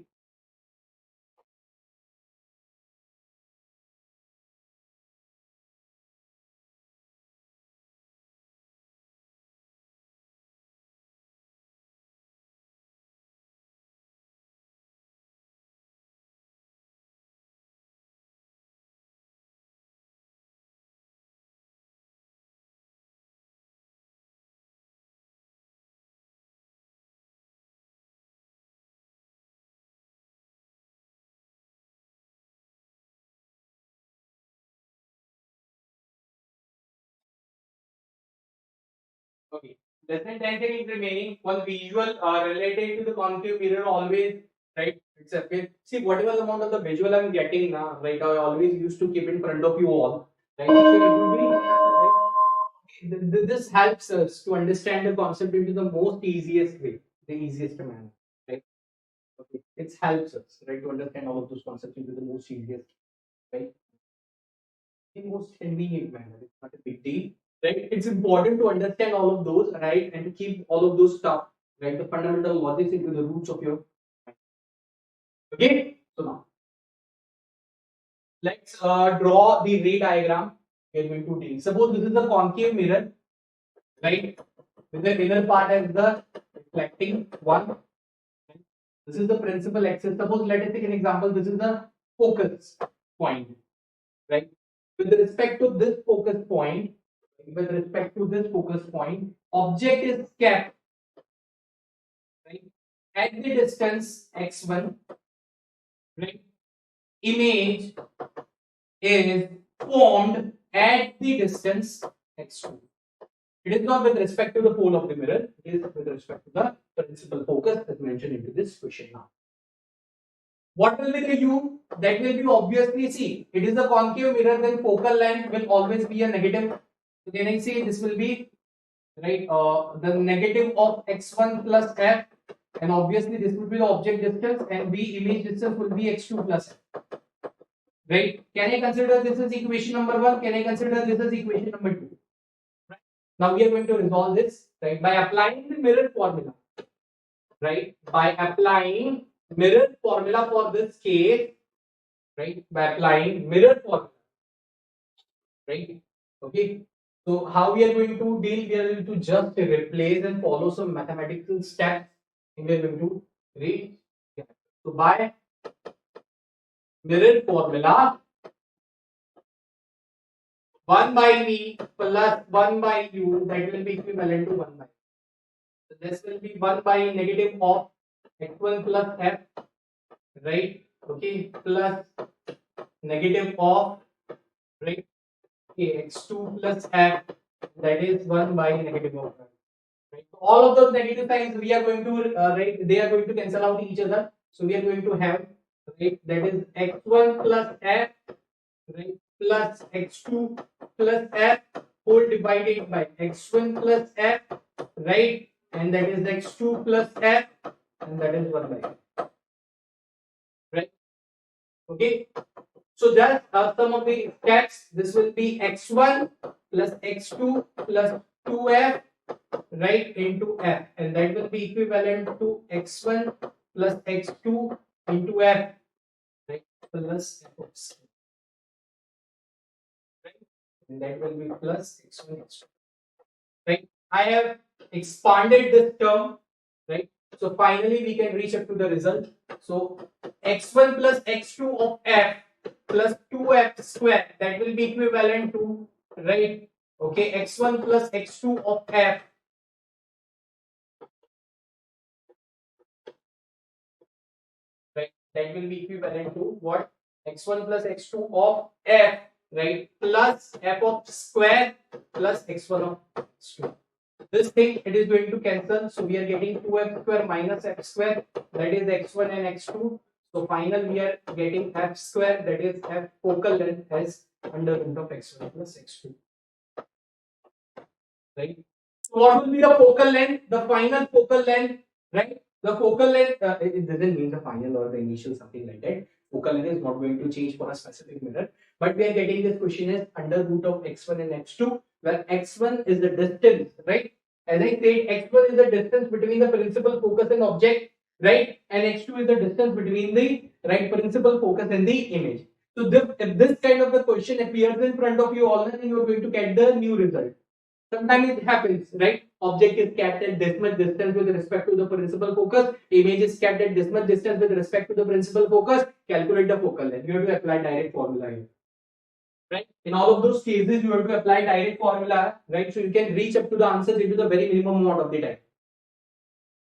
Okay. Less than 10 seconds remaining. One visual related to the concave mirror always, right? It's okay. See, whatever amount of the visual I'm getting now, right? I always used to keep in front of you all, right? So it will be, right? This helps us to understand the concept into the most easiest way, the easiest manner, right? Okay. It helps us, right, to understand all of those concepts into the most easiest, right? The most convenient manner. It's not a big deal, right? It's important to understand all of those, right, and to keep all of those stuff, right, the fundamental logics into the roots of your mind. Okay, so now let's draw the ray diagram. We're going to deal. Suppose this is the concave mirror, right? With the inner part as the reflecting one. This is the principal axis. Suppose let us take an example. This is the focus point, right? With respect to this focus point, object is kept, right, at the distance x1, right? Image is formed at the distance x2. It is not with respect to the pole of the mirror, it is with respect to the principal focus as mentioned into this question now. What will be the U? That will be obviously, see, it is a concave mirror, then focal length will always be a negative. So then I say this will be, right, the negative of x1 plus f, and obviously this will be the object distance, and B image distance will be x2 plus f. Right? Can I consider this as equation number 1? Can I consider this as equation number 2? Right? Now we are going to resolve this, right, by applying the mirror formula. Right? By applying mirror formula for this case, right? By applying mirror formula, right? Okay. So how we are going to deal? We are going to just replace and follow some mathematical steps, and we are going to read. So by mirror formula, 1 by V plus 1 by U, that will be equivalent to 1 by. So this will be 1 by negative of x1 plus f, right? Okay, plus negative of, right, okay, x2 plus f, that is 1 by negative of f. Right? So all of those negative signs we are going to right, they are going to cancel out each other. So we are going to have, right, that is x1 plus f, right, plus x2 plus f whole divided by x1 plus f, right, and that is x2 plus f, and that is 1 by f. Right? Okay. So just some of the steps. This will be x1 plus x2 plus 2f, right, into f, and that will be equivalent to x1 plus x2 into f, right, plus f of c, right, and that will be plus x1 x2, right. I have expanded this term, right, so finally we can reach up to the result. So x1 plus x2 of f plus 2f square, that will be equivalent to, right, okay, x1 plus x2 of f, right, that will be equivalent to what, x1 plus x2 of f, right, plus f of square plus x1 of x2. This thing it is going to cancel, so we are getting 2f square minus f square, that is x1 and x2. So final we are getting f square, that is f focal length as under root of x1 plus x2, right. So what will be the focal length? The final focal length, right, The focal length, it doesn't mean the final or the initial, something like that. Focal length is not going to change for a specific mirror, but we are getting this question as under root of x1 and x2, where x1 is the distance, right? As I said, x1 is the distance between the principal focus and object, right? And x2 is the distance between the right principal focus and the image. So if this kind of the question appears in front of you all, then you are going to get the new result. Sometimes it happens, right? Object is kept at this much distance with respect to the principal focus. Image is kept at this much distance with respect to the principal focus. Calculate the focal length. You have to apply direct formula here. Right? In all of those cases, you have to apply direct formula, right? So you can reach up to the answers into the very minimum amount of the time.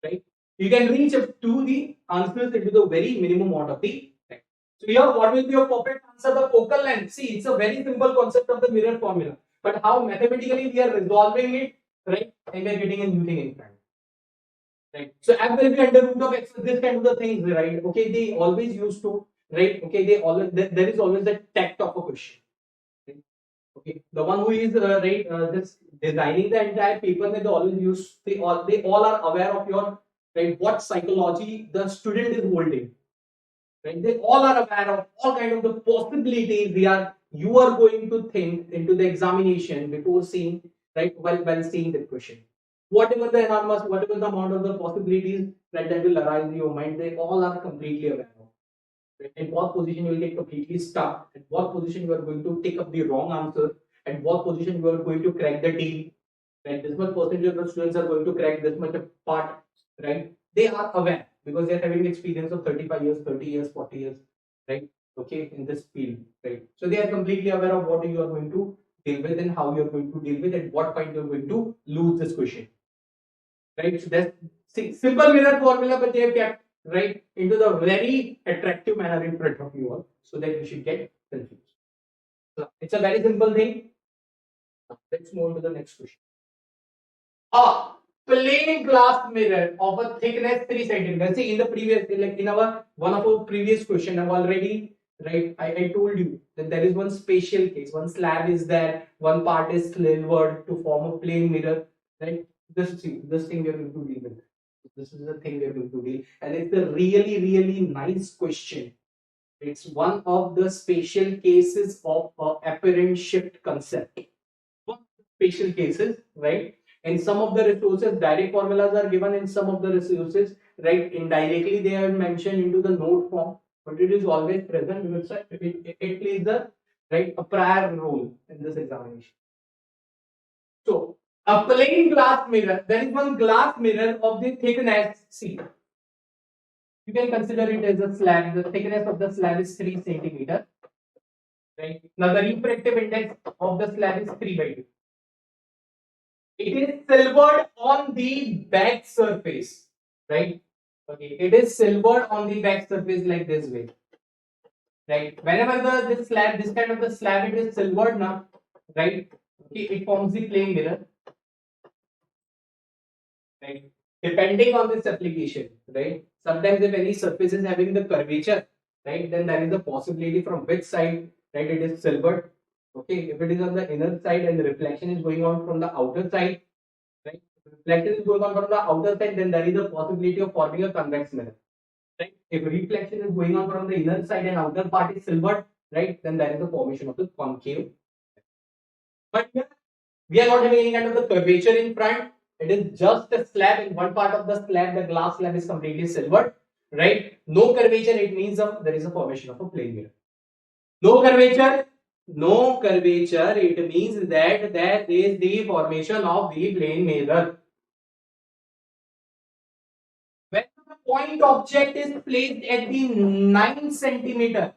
Right? You can reach up to the answers into the very minimum amount of the time. So here, what will be your perfect answer? The focal length. See, it's a very simple concept of the mirror formula. But how mathematically we are resolving it, right? And we are getting a new thing in front. Right. So f will be under root of x. This kind of the things, right? Okay, they always used to, right? Okay, they always there is always the tact of a question. Right? Okay, the one who is this designing the entire paper, they always use they all are aware of your right what psychology the student is holding. Right? They all are aware of all kind of the possibilities you are going to think into the examination before seeing right while seeing the question. Whatever the enormous, whatever the amount of the possibilities that will arise in your mind, they all are completely aware of. Right? At what position you will get completely stuck, at what position you are going to take up the wrong answer, at what position you are going to crack the deal, right? This much percentage of the students are going to crack this much of part, right? They are aware because they are having experience of 35 years, 30 years, 40 years, right? Okay, in this field, right? So they are completely aware of what you are going to deal with and how you are going to deal with, at what point you are going to lose this question, right? So that's simple mirror formula, but they have kept right into the very attractive manner in front of you all, so that you should get confused. So it's a very simple thing. Let's move on to the next question. A plain glass mirror of a thickness 3 centimeters. See, in the previous, like in our one of our previous question, I've already right. I told you that there is one special case. One slab is there. One part is slivered to form a plain mirror. Right. This thing we are going to deal with. This is the thing we are going to deal, and it's a really nice question. It's one of the special cases of apparent shift concept. Special cases, right? In some of the resources, direct formulas are given. In some of the resources, right, indirectly they are mentioned into the note form, but it is always present because it plays the right a prior role in this examination. So, a plain glass mirror. There is one glass mirror of the thickness C. You can consider it as a slab. The thickness of the slab is 3 centimeter. Right. Now the refractive index of the slab is 3 by 2. It is silvered on the back surface, right? Okay, it is silvered on the back surface like this way, right? Whenever this slab, this kind of the slab, it is silvered now, right? Okay, it forms the plane mirror, right? Depending on this application, right? Sometimes if any surface is having the curvature, right, then there is a possibility from which side, right, it is silvered. Okay, if it is on the inner side and the reflection is going on from the outer side, right? Reflection is going on from the outer side, then there is a possibility of forming a convex mirror. Right? If reflection is going on from the inner side and outer part is silvered, right? Then there is a formation of the concave. But here we are not having any kind of the curvature in front. It is just a slab. In one part of the slab, the glass slab is completely silvered, right? No curvature. It means there is a formation of a plane mirror. No curvature. No curvature. It means that there is the formation of the plane mirror. When the point object is placed at the 9 centimeter,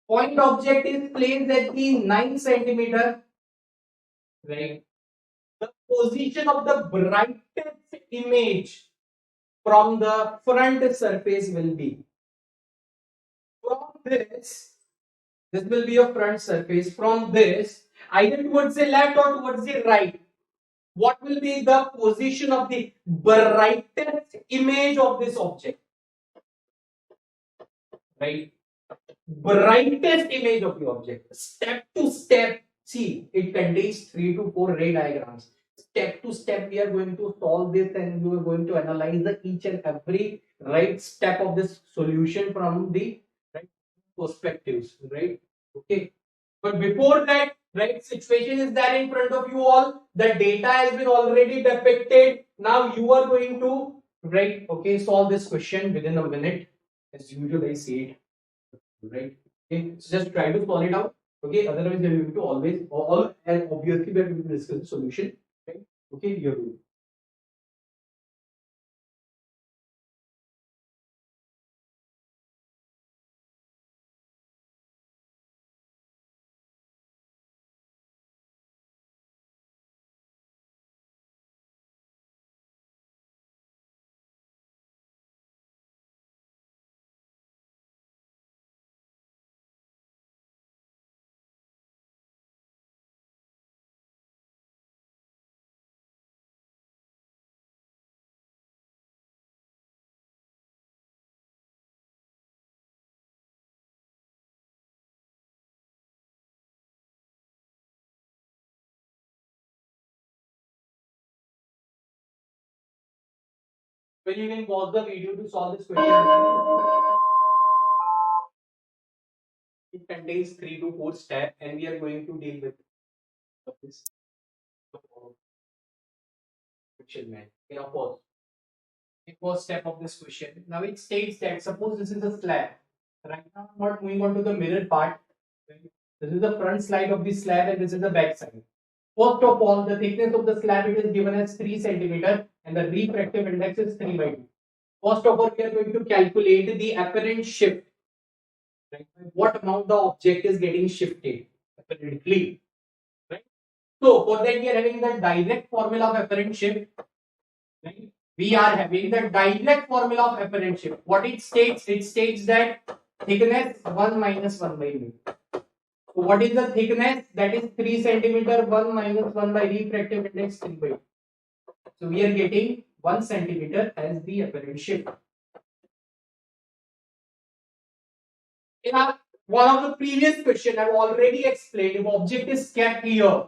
point object is placed at the 9 centimeter, right? The position of the brightest image from the front surface will be from this will be a front surface from this either towards the left or towards the right. What will be the position of the brightest image of this object? Right? Brightest image of the object. Step to step. See, it contains 3 to 4 ray diagrams. step to step we are going to solve this, and we are going to analyze the each and every right step of this solution from the right perspectives, right? Okay, but before that, right, situation is there in front of you all. The data has been already depicted. Now you are going to, right, okay, solve this question within a minute. As usual, I see it, right? Okay, so just try to solve it out. Okay, otherwise you're going to always all, and obviously we are going to discuss the solution. Right? Okay, you're good. When you can pause the video to solve this question. It contains 3 to 4 steps, and we are going to deal with this question, man. Okay, now pause. The first step of this question. Now it states that suppose this is a slab. Right now, I'm not moving on to the mirror part. This is the front side of the slab, and this is the back side. First of all, the thickness of the slab it is given as 3 centimeter, and the refractive index is 3 by 2. First of all, we are going to calculate the apparent shift. Right? What amount the object is getting shifted apparently. Right? So for that, we are having the direct formula of apparent shift. Right? We are having the direct formula of apparent shift. What it states? It states that thickness 1 minus 1 by mu. So what is the thickness? That is 3 centimeter. 1 minus 1 by refractive index 3 by 2. So we are getting 1 centimeter as the apparent shift. In one of the previous question, I've already explained if object is kept here.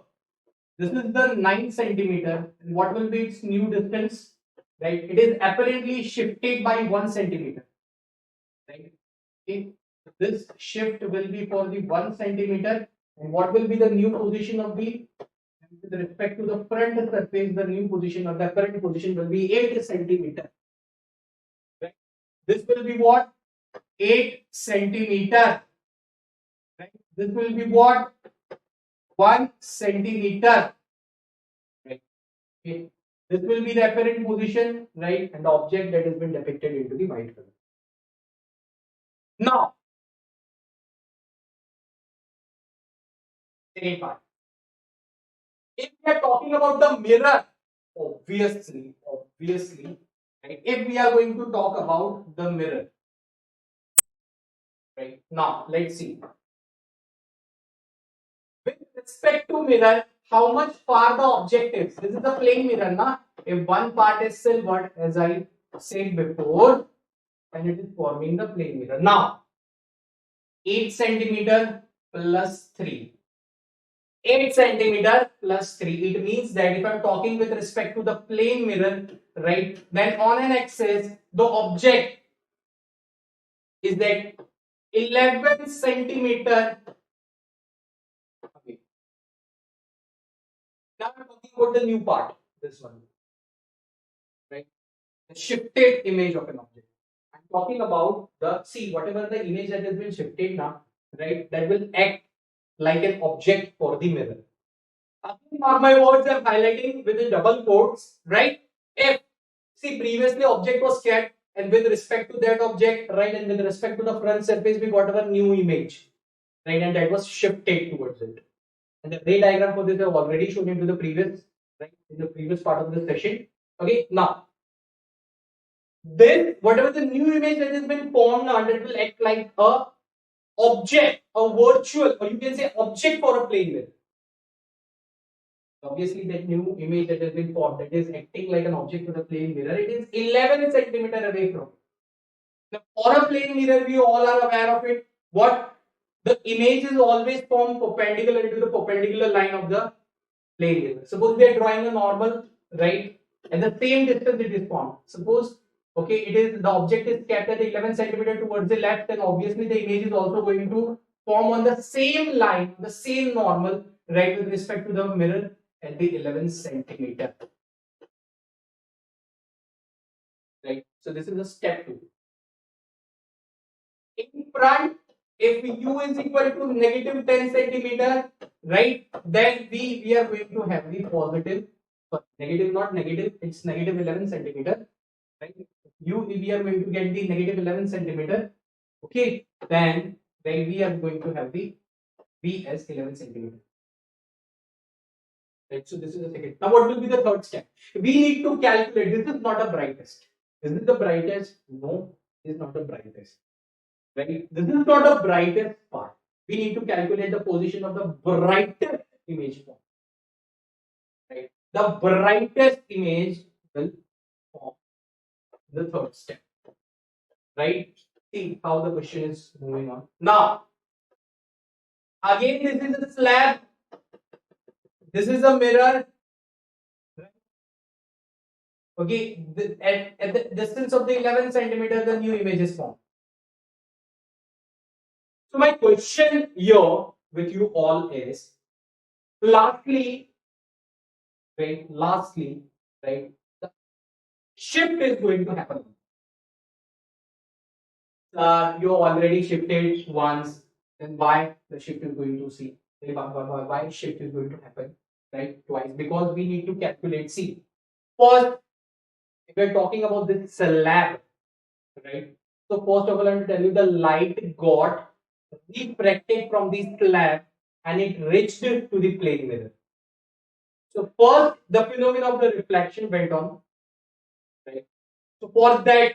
This is the 9 centimeter. And what will be its new distance? Right? It is apparently shifted by 1 centimeter. Right? Okay. This shift will be for the 1 centimeter. And what will be the new position of the, with respect to the front surface, the new position or the apparent position will be 8 centimeter. Right? This will be what? 8 centimeter. Right? This will be what? 1 centimeter. Right? Okay. This will be the apparent position, right? And the object that has been depicted into the white color. Now, second part. If we are talking about the mirror, obviously, right? If we are going to talk about the mirror, right? Now, let's see. With respect to mirror, how much far the object is. This is the plane mirror, na? If one part is silvered, as I said before, and it is forming the plane mirror. Now, 8 centimeter plus 3. 8 centimeter plus 3. It means that if I'm talking with respect to the plane mirror, right, then on an axis, the object is that 11 centimeter. Okay. Now I'm talking about the new part, this one, right? The shifted image of an object. I'm talking about the, see, whatever the image that has been shifted now, right, that will act like an object for the mirror. Mark my words, I'm highlighting with the double quotes, right? If, see, previously object was kept, and with respect to that object, right, and with respect to the front surface, we got our new image, right, and that was shifted towards it. And the ray diagram for this I've already shown into the previous, right, in the previous part of the session. Okay, now, then whatever the new image that has been formed now, that will act like a object, a virtual, or you can say object for a plane mirror. Obviously, that new image that has been formed, that is acting like an object with a plane mirror, it is 11 centimeter away from. Now, for a plane mirror, we all are aware of it. What? The image is always formed perpendicular to the perpendicular line of the plane mirror. Suppose we are drawing a normal, right? And the same distance it is formed. Suppose, okay, it is the object is kept at 11 centimeter towards the left, then obviously the image is also going to form on the same line, the same normal, right, with respect to the mirror at the 11 centimeter. Right. So this is the step 2. In front, if u is equal to negative 10 centimeter, right, then we are going to have the positive, negative, not negative, it's negative 11 centimeter, right? We are going to get the negative 11 centimeter, okay, then we are going to have the v as 11 centimeter. Right, so this is the second. Now what will be the third step? We need to calculate. This is not a brightest. Is it the brightest? No, this is not the brightest. Right? This is not the brightest part. We need to calculate the position of the brightest image form. Right? The brightest image will form the third step. Right? See how the question is moving on. Now, again, this is a slab. This is a mirror. Okay, at the distance of the 11 centimeter, the new image is formed. So my question here with you all is, lastly, right, the shift is going to happen. You already shifted once, then why the shift is going to see? Why shift is going to happen, right? Twice, because we need to calculate. See, first, if we're talking about this slab, right? So first of all, I'm going to tell you the light got refracted from the slab and it reached to the plane mirror. So first, the phenomenon of the reflection went on, right? So for that,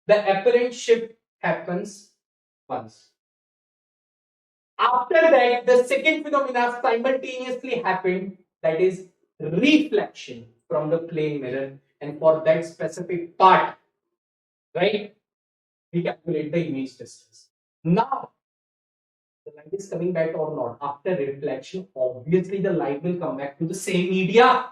the apparent shift happens once. After that, the second phenomena simultaneously happened, that is reflection from the plane mirror, and for that specific part, right, we calculate the image distance. Now, the light is coming back or not. After reflection, obviously the light will come back to the same media.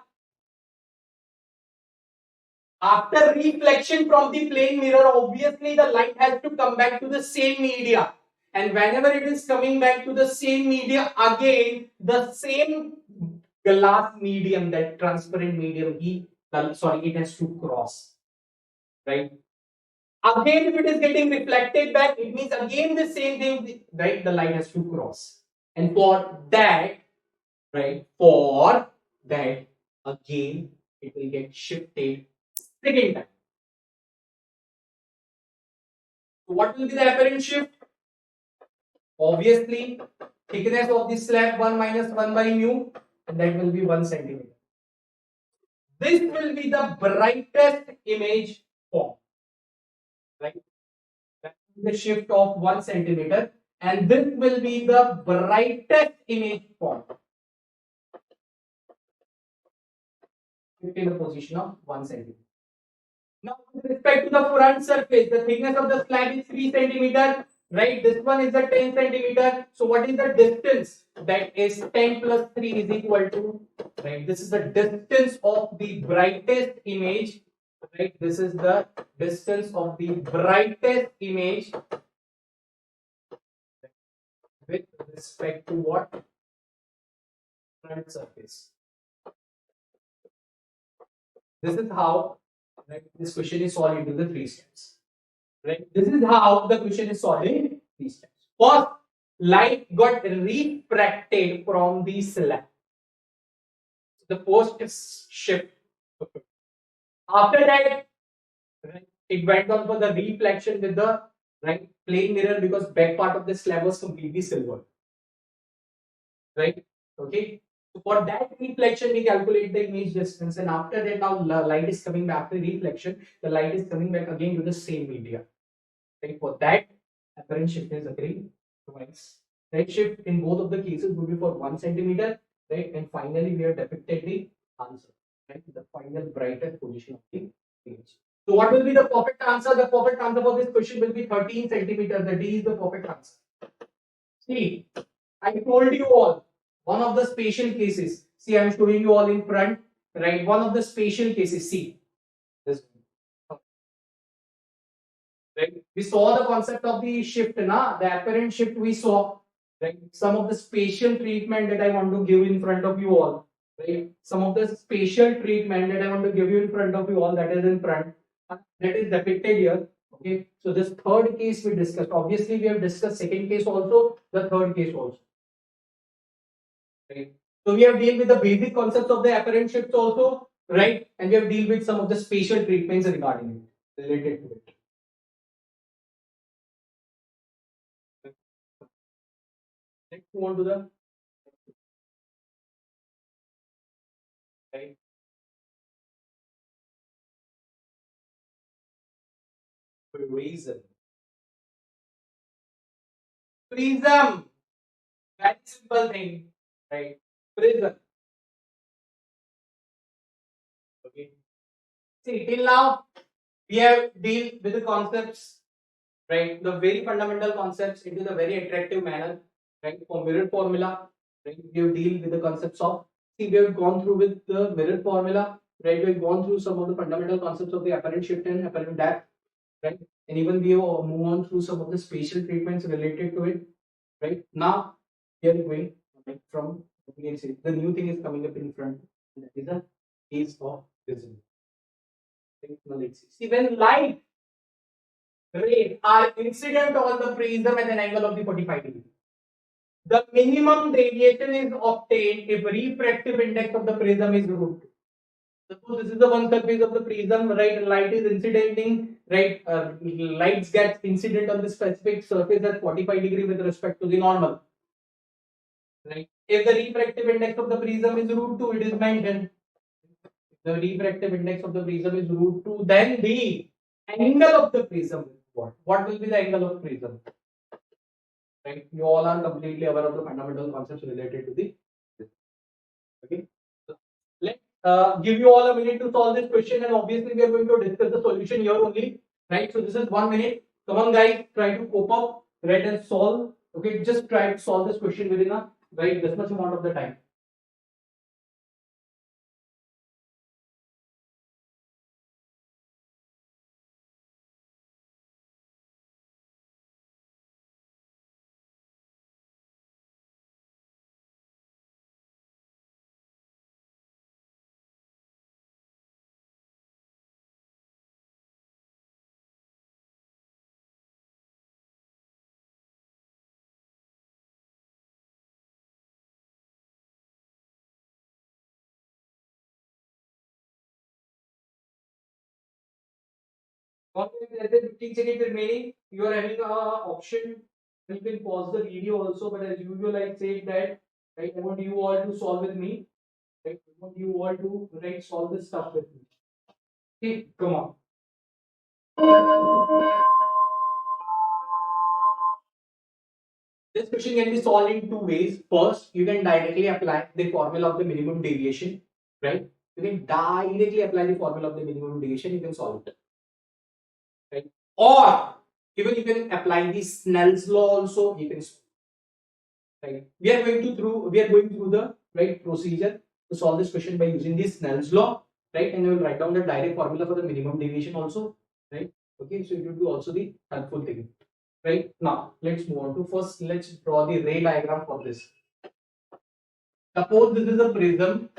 After reflection from the plane mirror, obviously the light has to come back to the same media. And whenever it is coming back to the same media, again, the same glass medium, that transparent medium, it has to cross. Right? Again, if it is getting reflected back, it means again the same thing, right? The light has to cross. And for that, right, again, it will get shifted second time. So what will be the apparent shift? Obviously, thickness of the slab 1 minus 1 by mu, and that will be 1 centimeter. This will be the brightest image form, right? That is the shift of 1 centimeter, and this will be the brightest image form. In the position of 1 centimeter. Now, with respect to the front surface, the thickness of the slab is 3 centimeter, right? This one is a 10 centimeter. So, what is the distance? That is 10 plus 3 is equal to, right? This is the distance of the brightest image, right? This is the distance of the brightest image with respect to what? Front surface. This is how, right, this question is solved into the 3 steps. Right? This is how the question is solved in 3 steps. First, light got refracted from the slab. The first shift. After that, right, it went on for the reflection with the right plane mirror, because back part of the slab was completely silver. Right? Okay. So for that reflection, we calculate the image distance, and after that, now light is coming back. After reflection, the light is coming back again to the same media. Right? For that, apparent shift is occurring twice. Right? Shift in both of the cases would be for 1 centimeter. Right? And finally, we have depicted the answer. Right? The final brightest position of the image. So what will be the perfect answer? The perfect answer for this question will be 13 centimeter. The D is the perfect answer. See, I told you all, one of the special cases. See, I'm showing you all in front, right? One of the spatial cases. See, this, right? We saw the concept of the shift, na? The apparent shift we saw, right? Some of the spatial treatment that I want to give in front of you all, right? Some of the spatial treatment that I want to give you in front of you all, that is in front, that is depicted here. Okay, so this third case we discussed. Obviously, we have discussed second case also, the third case also. Right. So we have dealt with the basic concepts of the apparent shifts also, right? And we have dealt with some of the spatial treatments regarding it, related to it. Let's move on to the right. Prism. Prism. Very simple thing, right? Prism. Okay. See, till now we have dealt with the concepts, right? The very fundamental concepts into the very attractive manner, right? For mirror formula, right? We have dealt with the concepts of. See, we have gone through with the mirror formula, right? We have gone through some of the fundamental concepts of the apparent shift and apparent depth, right? And even we have move on through some of the spatial treatments related to it, right? Now we are going like from you can see the new thing is coming up in front. That is the case of prism. Now let's see. See, when light rays are incident on the prism at an angle of the 45 degree, the minimum deviation is obtained if refractive index of the prism is root 2. Suppose this is the one surface of the prism, right? Light is incidenting, right? Lights get incident on the specific surface at 45 degree with respect to the normal, right? If the refractive index of the prism is root 2, it is mentioned. If the refractive index of the prism is root 2, then the angle of the prism is what? What will be the angle of prism? Right? You all are completely aware of the fundamental concepts related to the. Okay. So let give you all a minute to solve this question, and obviously we are going to discuss the solution here only, right? So this is 1 minute. Come on, guys, try to cope up, right, and solve. Okay, just try to solve this question within a right this much amount of the time. Okay, less than 15 seconds remaining. You are having a option. You can pause the video also, but as usual, I said that right, I want you all to solve with me. Right, I want you all to right solve this stuff with me. Okay, come on. This question can be solved in two ways. First, you can directly apply the formula of the minimum deviation, right? You can directly apply the formula of the minimum deviation, you can solve it, right? Or even you can apply the Snell's law also, you can solve, right? We are going through the right procedure to solve this question by using the Snell's law, right? And we will write down the direct formula for the minimum deviation also, right? Okay, so it will be also the helpful thing. Right now, let's move on to first. Let's draw the ray diagram for this. Suppose this is a prism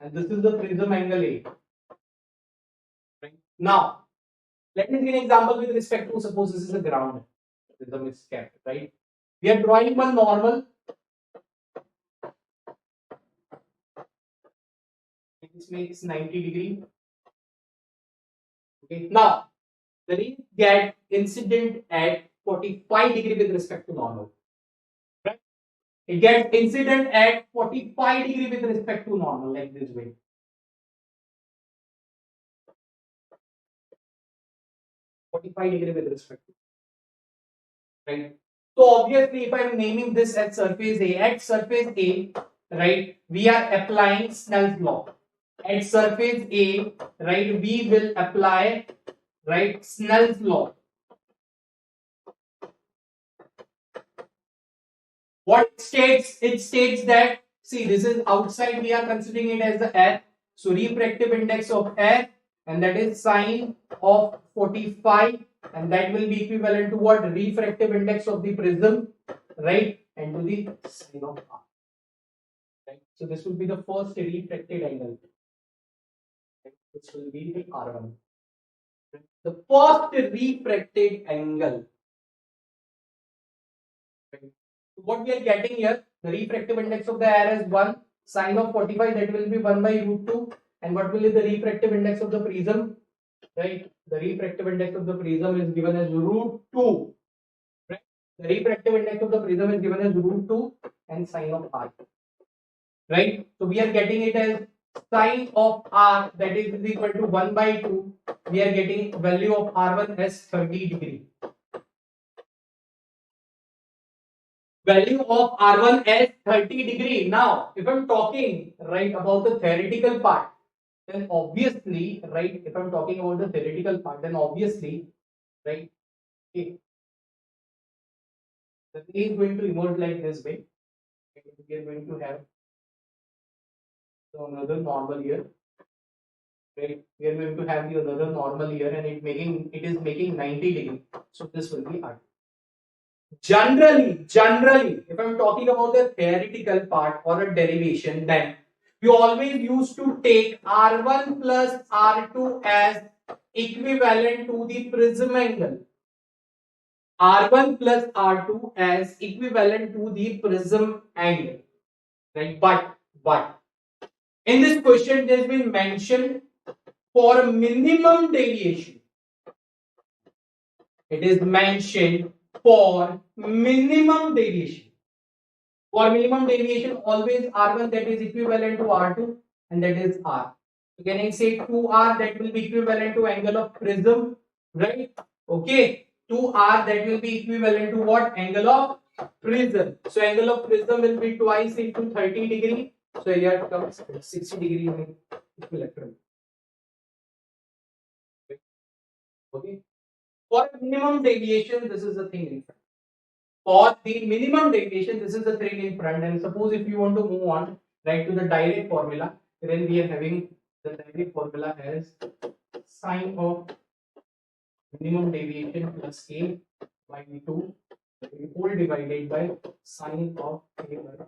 and this is the prism angle A. Right now, let me give an example with respect to suppose this is a ground prism is kept. Right, we are drawing one normal. This makes 90 degree. Okay, now the rays get incident at 45 degree with respect to normal. Right, it gets incident at 45 degree with respect to normal, like this way. 45 degree with respect to, right? So obviously, if I'm naming this at surface A, right, we are applying Snell's law. At surface A, right, we will apply, right, Snell's law. What it states? It states that See, this is outside, we are considering it as the air. So refractive index of air, and that is sine of 45, and that will be equivalent to what? Refractive index of the prism, right? And to the sine of r. Right? So this will be the first refracted angle. Right? This will be the R1. The first refracted angle. Right? So what we are getting here, the refractive index of the air is 1, sine of 45, that will be 1 by root 2. And what will be the refractive index of the prism? Right? The refractive index of the prism is given as root 2. Right? The refractive index of the prism is given as root 2 and sine of r. Right? So we are getting it as sine of r, that is equal to 1 by 2. We are getting value of r1 as 30 degree. Value of R1 as 30 degree. Now, if I'm talking right about the theoretical part, then obviously, right, if I'm talking about the theoretical part, then obviously, right, okay, the thing is going to emerge like this way. We are going to have another normal here, right? We are going to have the another normal here, and it is making 90 degree. So this will be R. Generally, if I'm talking about the theoretical part or a derivation, then we always used to take R1 plus R2 as equivalent to the prism angle. R1 plus R2 as equivalent to the prism angle. Right? But in this question, there has been mentioned for minimum deviation. It is mentioned for minimum deviation. For minimum deviation, always R1 that is equivalent to R2, and that is R. So can I say 2R that will be equivalent to angle of prism, right? Okay, 2R that will be equivalent to what? Angle of prism. So angle of prism will be twice into 30 degree. So here it comes 60 degree equilateral. Okay. For minimum deviation, this is the thing in front. For the minimum deviation, this is the thing in front. And suppose if you want to move on right to the direct formula, then we are having the direct formula as sine of minimum deviation plus a by 2 whole divided by sine of a by.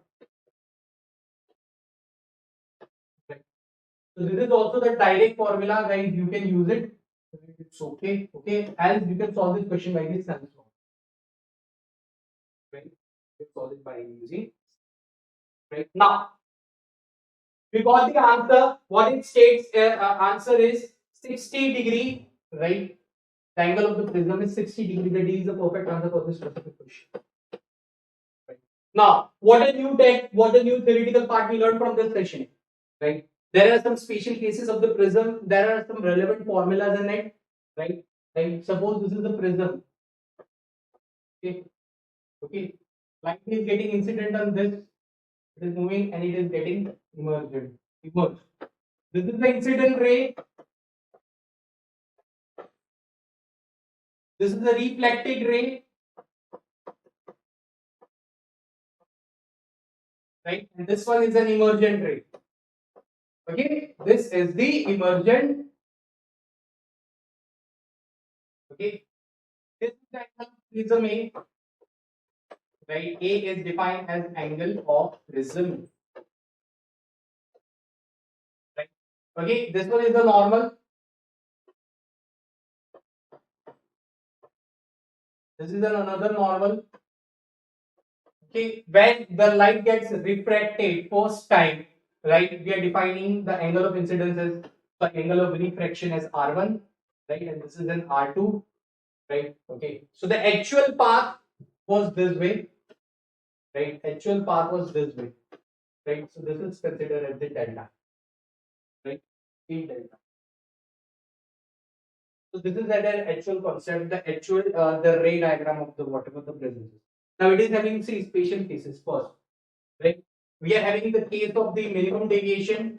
Right. So this is also the direct formula, guys. You can use it. It's okay. Okay. As you can solve this question by this sense. Right. You solve it by using. Right. Now we got the answer. What it states, answer is 60 degree. Right. The angle of the prism is 60 degree. That is the perfect answer for this specific question. Right. Now, what a new theoretical part we learned from this session. Right. There are some special cases of the prism. There are some relevant formulas in it. Right. Like suppose this is the prism. Okay. Okay. Light is getting incident on this. It is moving and it is getting emerged. This is the incident ray. This is the reflected ray. Right? And this one is an emergent ray. Okay? This is the emergent. Okay? This is the angle of prism A. Right? A is defined as angle of prism. Right? Okay? This one is the normal. This is another normal. Okay, when the light gets refracted first time, right, we are defining the angle of incidence as the angle of refraction as R1, right, and this is an R2, right. Okay, so the actual path was this way, right, actual path was this way, right, so this is considered as the delta, right, in delta. So this is at an actual concept, the actual the ray diagram of the whatever the prism is. Now it is having three spatial cases first, right? We are having the case of the minimum deviation,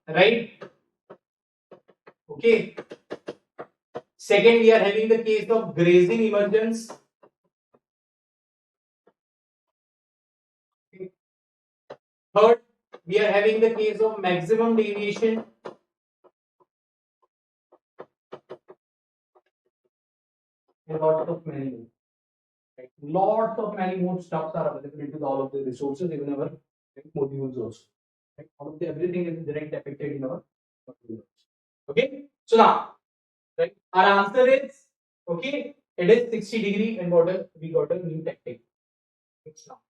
right? Okay. Second, we are having the case of grazing emergence. Third, we are having the case of maximum deviation. And lots of many more. Right? Lots of many more stuffs are available into all of the resources, even our modules also. Right? All of the everything is direct depicted in our modules. Okay. So now, right, our answer is okay. It is 60 degree, and what we got a new tactic. It's now.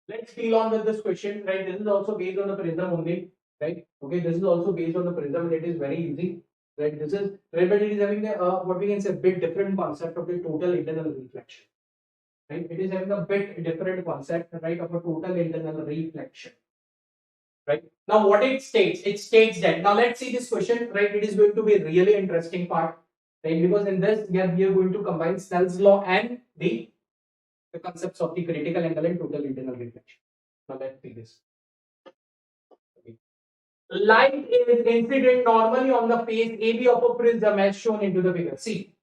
Let's deal on with this question, right? This is also based on the prism only, right? Okay, this is also based on the prism. It is very easy, right? This is right, but it is having a what we can say a bit different concept of the total internal reflection, right? It is having a bit different concept, right, of a total internal reflection, right? Now, what it states that now let's see this question, right? It is going to be a really interesting part, right? Because in this we are going to combine Snell's law and the concepts of the critical angle and total internal reflection. Now let's see this. Okay. Light is incident normally on the face AB of a prism as shown into the figure. See,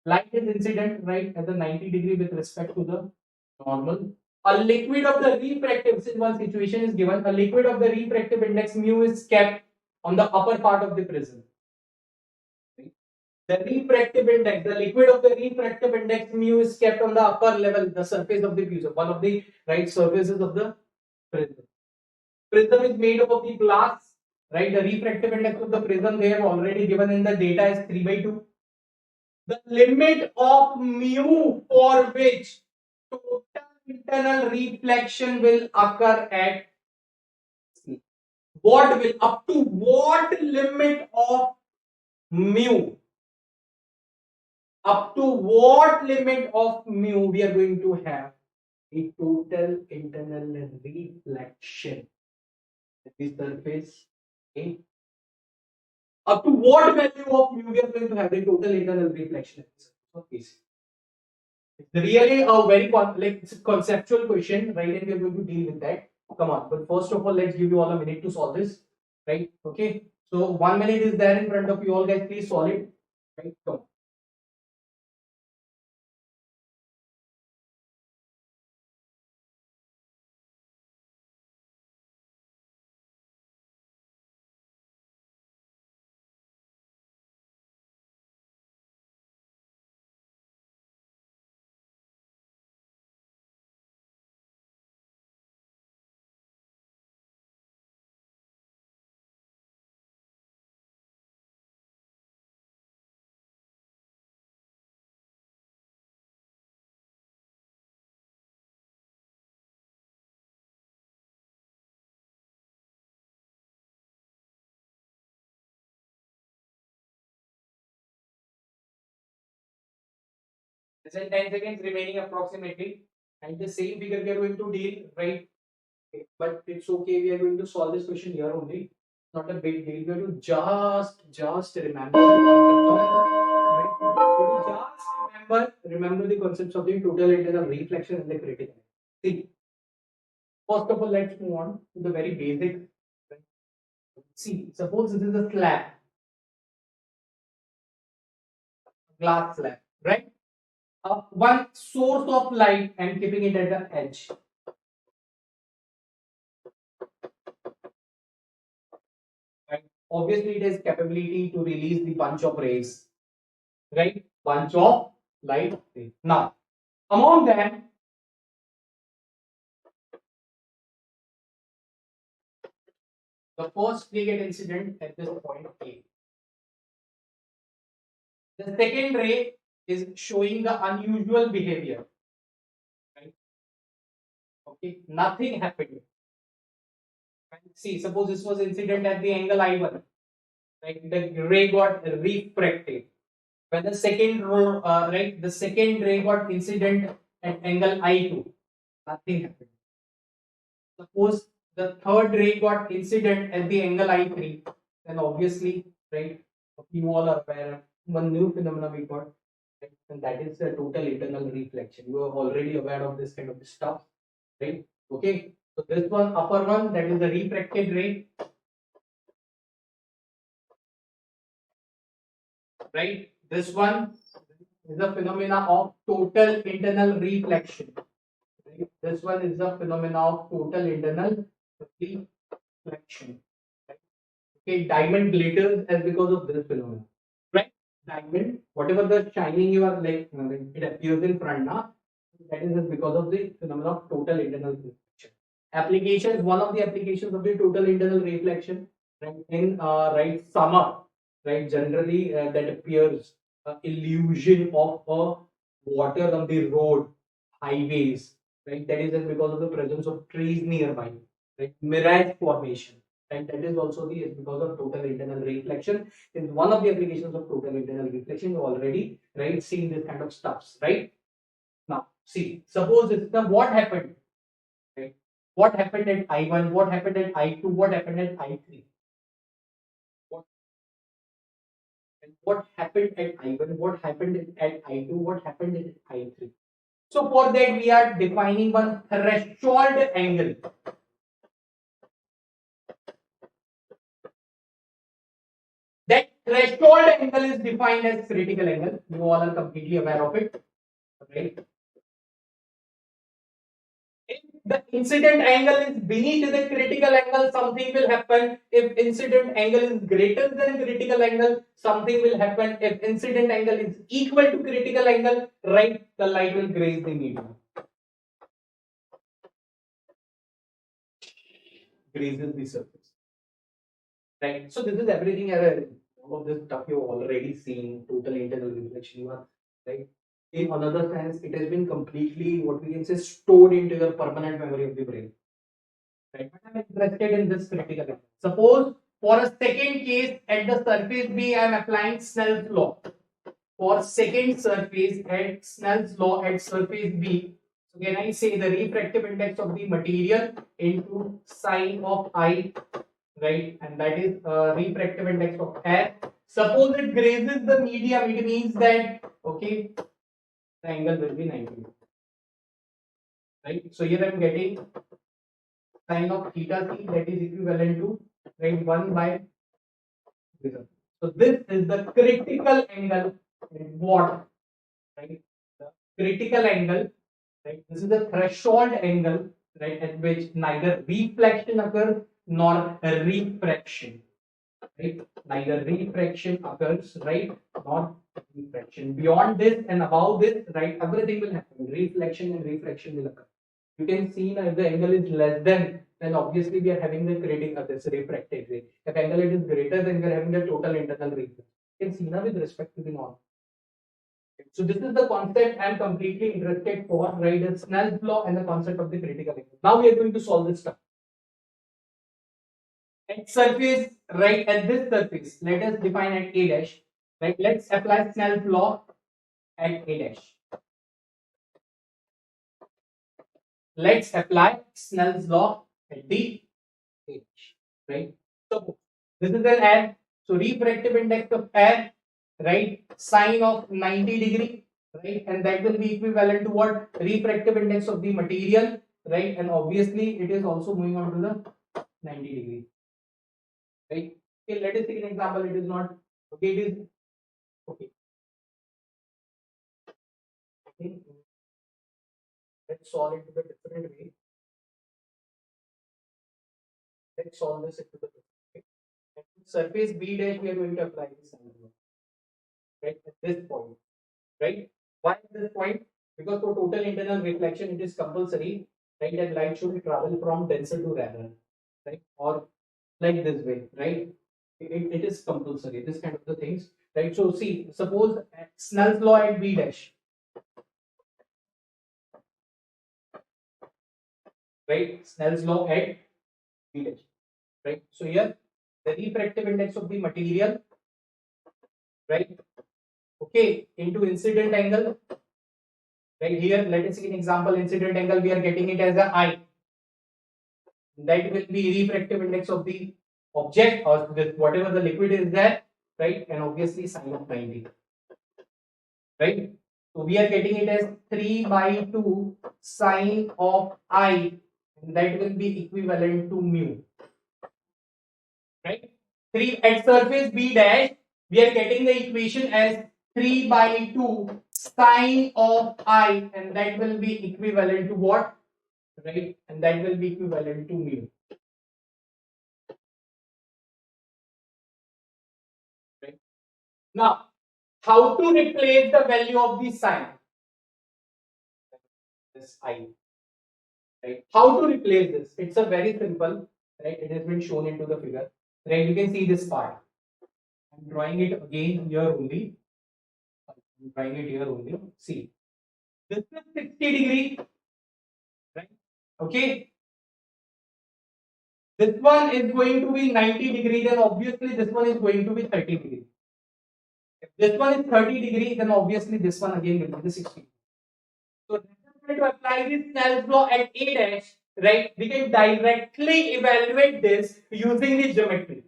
light is incident right at the 90 degree with respect to the normal. A liquid of the refractive, since one situation is given, a liquid of the refractive index mu is kept on the upper part of the prism. The refractive index, the liquid of the refractive index mu is kept on the upper level, the surface of the prism, one of the right surfaces of the prism. Prism is made up of the glass, right? The refractive index of the prism they have already given in the data is 3/2. The limit of mu for which total internal reflection will occur at what will up to what limit of mu, up to what limit of mu we are going to have a total internal reflection at the surface. Okay. Up to what value of mu we are going to have a total internal reflection? Okay. It's really a very conceptual question, right? And we are going to deal with that. Come on, but first of all, let's give you all a minute to solve this, right? Okay. So 1 minute is there in front of you all, guys. Please solve it, right? Come on. This is 10 seconds remaining approximately, and the same figure we are going to deal, right? Okay, but it's okay. We are going to solve this question here only. Not a big deal. We have to just remember the concepts of right? Just remember the concepts of the total internal reflection and the critical. See, first of all, let's move on to the very basic. Right? See, suppose this is a slab, glass slab, right? One source of light and keeping it at the edge. Right? Obviously, it has capability to release the bunch of rays, right? Bunch of light rays. Now, among them, the first ray get incident at this point A. The second ray is showing the unusual behavior. Right? Okay, nothing happened. Right? See, suppose this was incident at the angle I1. Right? The ray got refracted. When the second right, the second ray got incident at angle I2. Nothing happened. Suppose the third ray got incident at the angle I3, then obviously, right, you all are aware of one new phenomena we got, right, and that is the total internal reflection. You are already aware of this kind of stuff, right? Okay, so this one, upper one, that is the refracted ray, right? This one is the phenomena of total internal reflection. Right? This one is the phenomena of total internal reflection. Right? Okay, diamond glitters as because of this phenomenon. Right? Diamond, whatever the shining you are like, it appears in front now. That is just because of the phenomena of total internal reflection. Applications, one of the applications of the total internal reflection, right? In right summer, right? Generally, that appears illusion of a water on the road, highways, right? That is just because of the presence of trees nearby, right? Mirage formation, and that is also the because of total internal reflection. Is one of the applications of total internal reflection. You already right seen this kind of stuffs, right? Now, see, suppose this now what happened? Right? What happened at I1? What happened at I2? What happened at I3? What, and what happened at I1? What happened at I2? What happened at I3? So for that we are defining one threshold angle. That threshold angle is defined as critical angle. You all are completely aware of it, right? If the incident angle is beneath the critical angle, something will happen. If incident angle is greater than critical angle, something will happen. If incident angle is equal to critical angle, right, the light will graze the medium. Grazes the surface. Right. So this is everything. All of this stuff you've already seen. Total internal reflection, right? In another sense, it has been completely what we can say stored into your permanent memory of the brain. Right? But I'm interested in this critical angle. Suppose for a second case at the surface B, I am applying Snell's law. For second surface at Snell's law at surface B, so can I say the refractive index of the material into sine of I, right? And that is refractive index of air. Suppose it grazes the medium, it means that okay, the angle will be 90, right? So here I am getting sine of theta c, that is equivalent to right 1 by this. So this is the critical angle. What? Right? The critical angle. Right? This is the threshold angle, right, at which neither reflection occurs nor refraction. Right? Neither refraction occurs, right, nor refraction. Beyond this and above this, right, everything will happen. Reflection and refraction will occur. You can see now if the angle is less than, then obviously we are having the critical this refractive ray. If angle it is greater, then we are having the total internal reflection. You can see now with respect to the norm. So this is the concept I am completely interested for, right? The Snell's law and the concept of the critical angle. Now we are going to solve this stuff. At surface, right, at this surface, let us define at A dash, right? Let's apply Snell's law at A dash. Let's apply Snell's law at the A dash, right? So this is an air. So refractive index of air, right? Sine of 90 degree, right? And that will be equivalent to what? Refractive index of the material, right? And obviously it is also moving on to the 90 degree, right? Okay, let us take an example. It is not okay. It is okay. Okay. Let's solve it in a different way. Let's solve this into the okay. Surface B dash we are going to apply this angle, right? At this point, right? Why at this point? Because for total internal reflection, it is compulsory, right? That light should travel from denser to rarer, right? Or like this way, right? It is compulsory. This kind of the things, right? So see, suppose Snell's law at B dash, right? Snell's law at B dash, right? So here the refractive index of the material, right? Okay, into incident angle. Right here, let us see an example. Incident angle, we are getting it as a I. That will be refractive index of the object or whatever the liquid is there, right? And obviously sine of 90, right? So we are getting it as 3 by 2 sine of I, and that will be equivalent to mu, right? 3 at surface B dash, we are getting the equation as 3 by 2 sine of I, and that will be equivalent to what? right? And that will be equivalent to mu, right? Now, how to replace the value of the sine? This I, right? How to replace this? It's a very simple, right? It has been shown into the figure, right? You can see this part. I'm drawing it again here only. I'm drawing it here only. See, this is 60 degree, right? Okay. This one is going to be 90 degree, then obviously this one is going to be 30 degree. If this one is 30 degree, then obviously this one again will be the 60. So to apply this Snell's law at A dash, right? We can directly evaluate this using the geometry.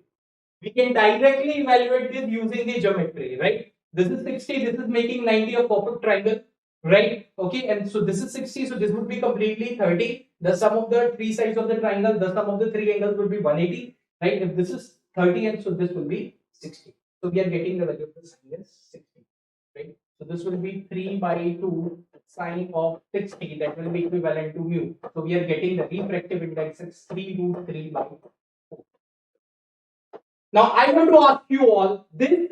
We can directly evaluate this using the geometry, right? This is 60, this is making 90 a perfect triangle, right? Okay, and so this is 60, so this would be completely 30. The sum of the three sides of the triangle, the sum of the three angles will be 180, right? If this is 30, and so this will be 60. So we are getting the value of the sine is 60, right? So this will be 3 by 2 sine of 60, that will be equivalent to mu. So we are getting the refractive index is 3 root 3 by 4. Now I want to ask you all, this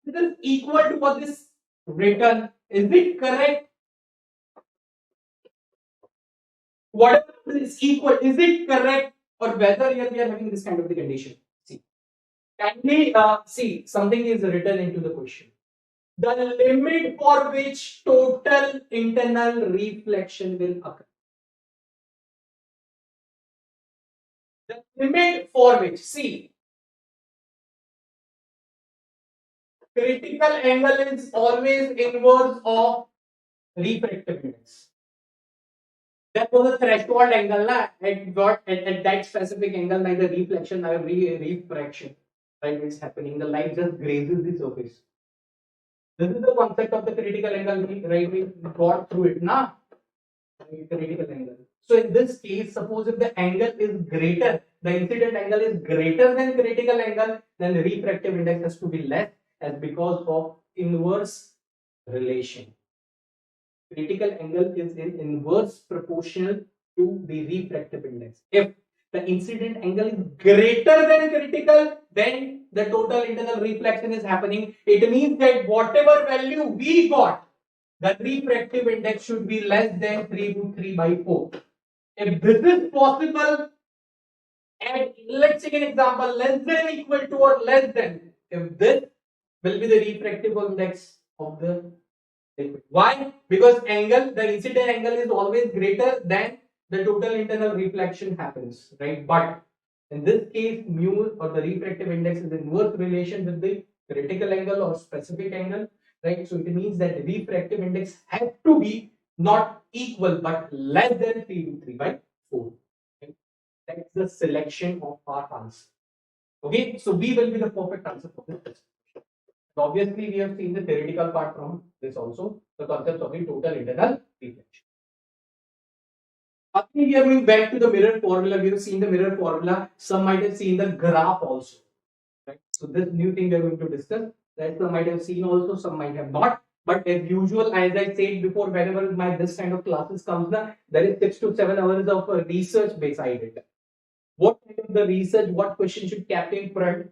is equal to what is written. Is it correct? Whatever is equal, is it correct? Or whether here we are having this kind of the condition? See, kindly see, something is written into the question. The limit for which total internal reflection will occur. The limit for which, see, critical angle is always inverse of refractive index. That was a threshold angle, na? At that specific angle, neither reflection nor refraction, right, is happening. The light just grazes the surface. This is the concept of the critical angle, right? We got through it, na? Critical angle. So in this case, suppose if the angle is greater, the incident angle is greater than critical angle, then the refractive index has to be less, as because of inverse relation. Critical angle is in inverse proportional to the refractive index. If the incident angle is greater than critical, then the total internal reflection is happening. It means that whatever value we got, the refractive index should be less than 3 root 3 by 4. If this is possible, and let's take an example, less than equal to or less than, if this will be the refractive index of the liquid. Why? Because angle, the incident angle is always greater than the total internal reflection happens, right? But in this case, mu or the refractive index is in inverse relation with the critical angle or specific angle, right? So it means that the refractive index has to be not equal but less than 3 to 3 by 4. Right? That's the selection of our answer. Okay, so B will be the perfect answer for this. So obviously, we have seen the theoretical part from this also, the concept of the total internal reflection. Again, we are going back to the mirror formula. We have seen the mirror formula. Some might have seen the graph also. Right? So this new thing we are going to discuss. That some might have seen also, some might have not. But as usual, as I said before, whenever my this kind of classes comes, there is 6 to 7 hours of research beside it. What kind of the research, what question should captain front,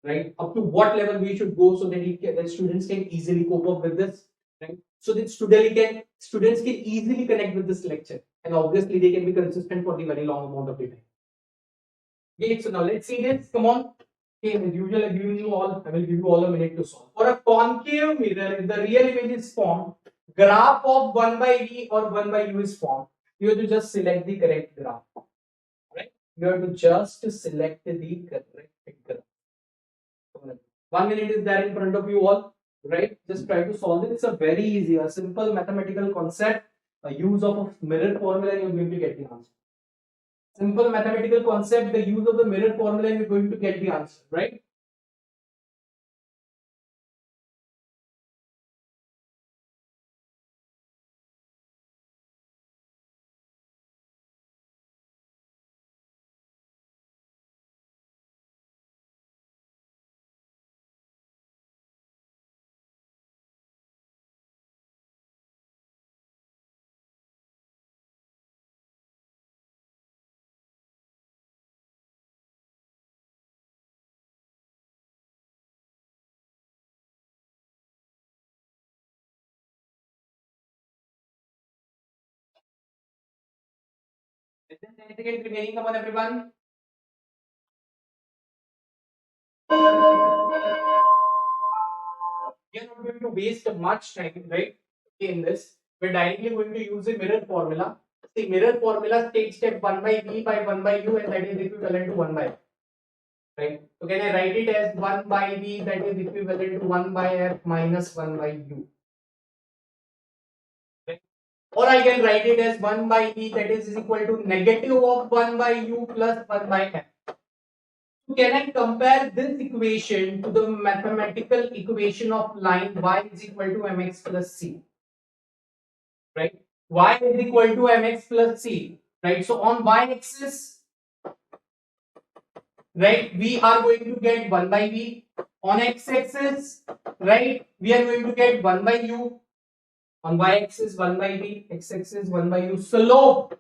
right? Up to what level we should go so that the students can easily cope up with this, right? So that students can easily connect with this lecture, and obviously they can be consistent for the very long amount of time. Okay, so now let's see this. Come on. Okay, as usual, I will give you all a minute to solve. For a concave mirror, if the real image is formed, graph of 1 by V or 1 by U is formed. You have to just select the correct graph. Right? You have to just select the correct graph. 1 minute is there in front of you all, right? Just try to solve it. It's a very easy, a simple mathematical concept, a use of a mirror formula, and you're going to get the answer. Simple mathematical concept, the use of the mirror formula, and you're going to get the answer, right? Less than 10 seconds remaining. Come on, everyone. We are not going to waste much time, right? In this, we're directly going to use the mirror formula. The mirror formula takes step 1 by v by 1 by u, and that is equivalent to 1 by f, right? So can I write it as 1 by v, that is equivalent to 1 by f minus 1 by u, right? Or I can write it as 1 by v, that is equal to negative of 1 by u plus 1 by f. So can I compare this equation to the mathematical equation of line y is equal to mx plus c, right? Y is equal to mx plus c, right? So on y-axis, right, we are going to get 1 by v. On x-axis, right, we are going to get 1 by u. On y-axis 1 by v, x-axis 1 by u. Slope,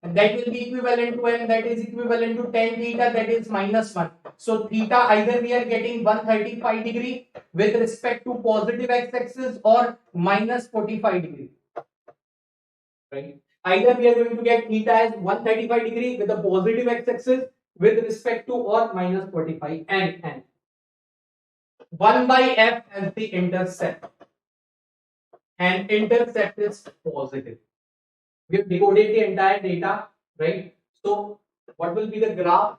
that will be equivalent to m, that is equivalent to tan theta, that is minus 1. So theta, either we are getting 135 degree with respect to positive x-axis or minus 45 degree, right? Either we are going to get theta as 135 degree with a positive x-axis with respect to or minus 45, and 1 by f as the intercept, and intercept is positive. We have decoded the entire data, right? So what will be the graph?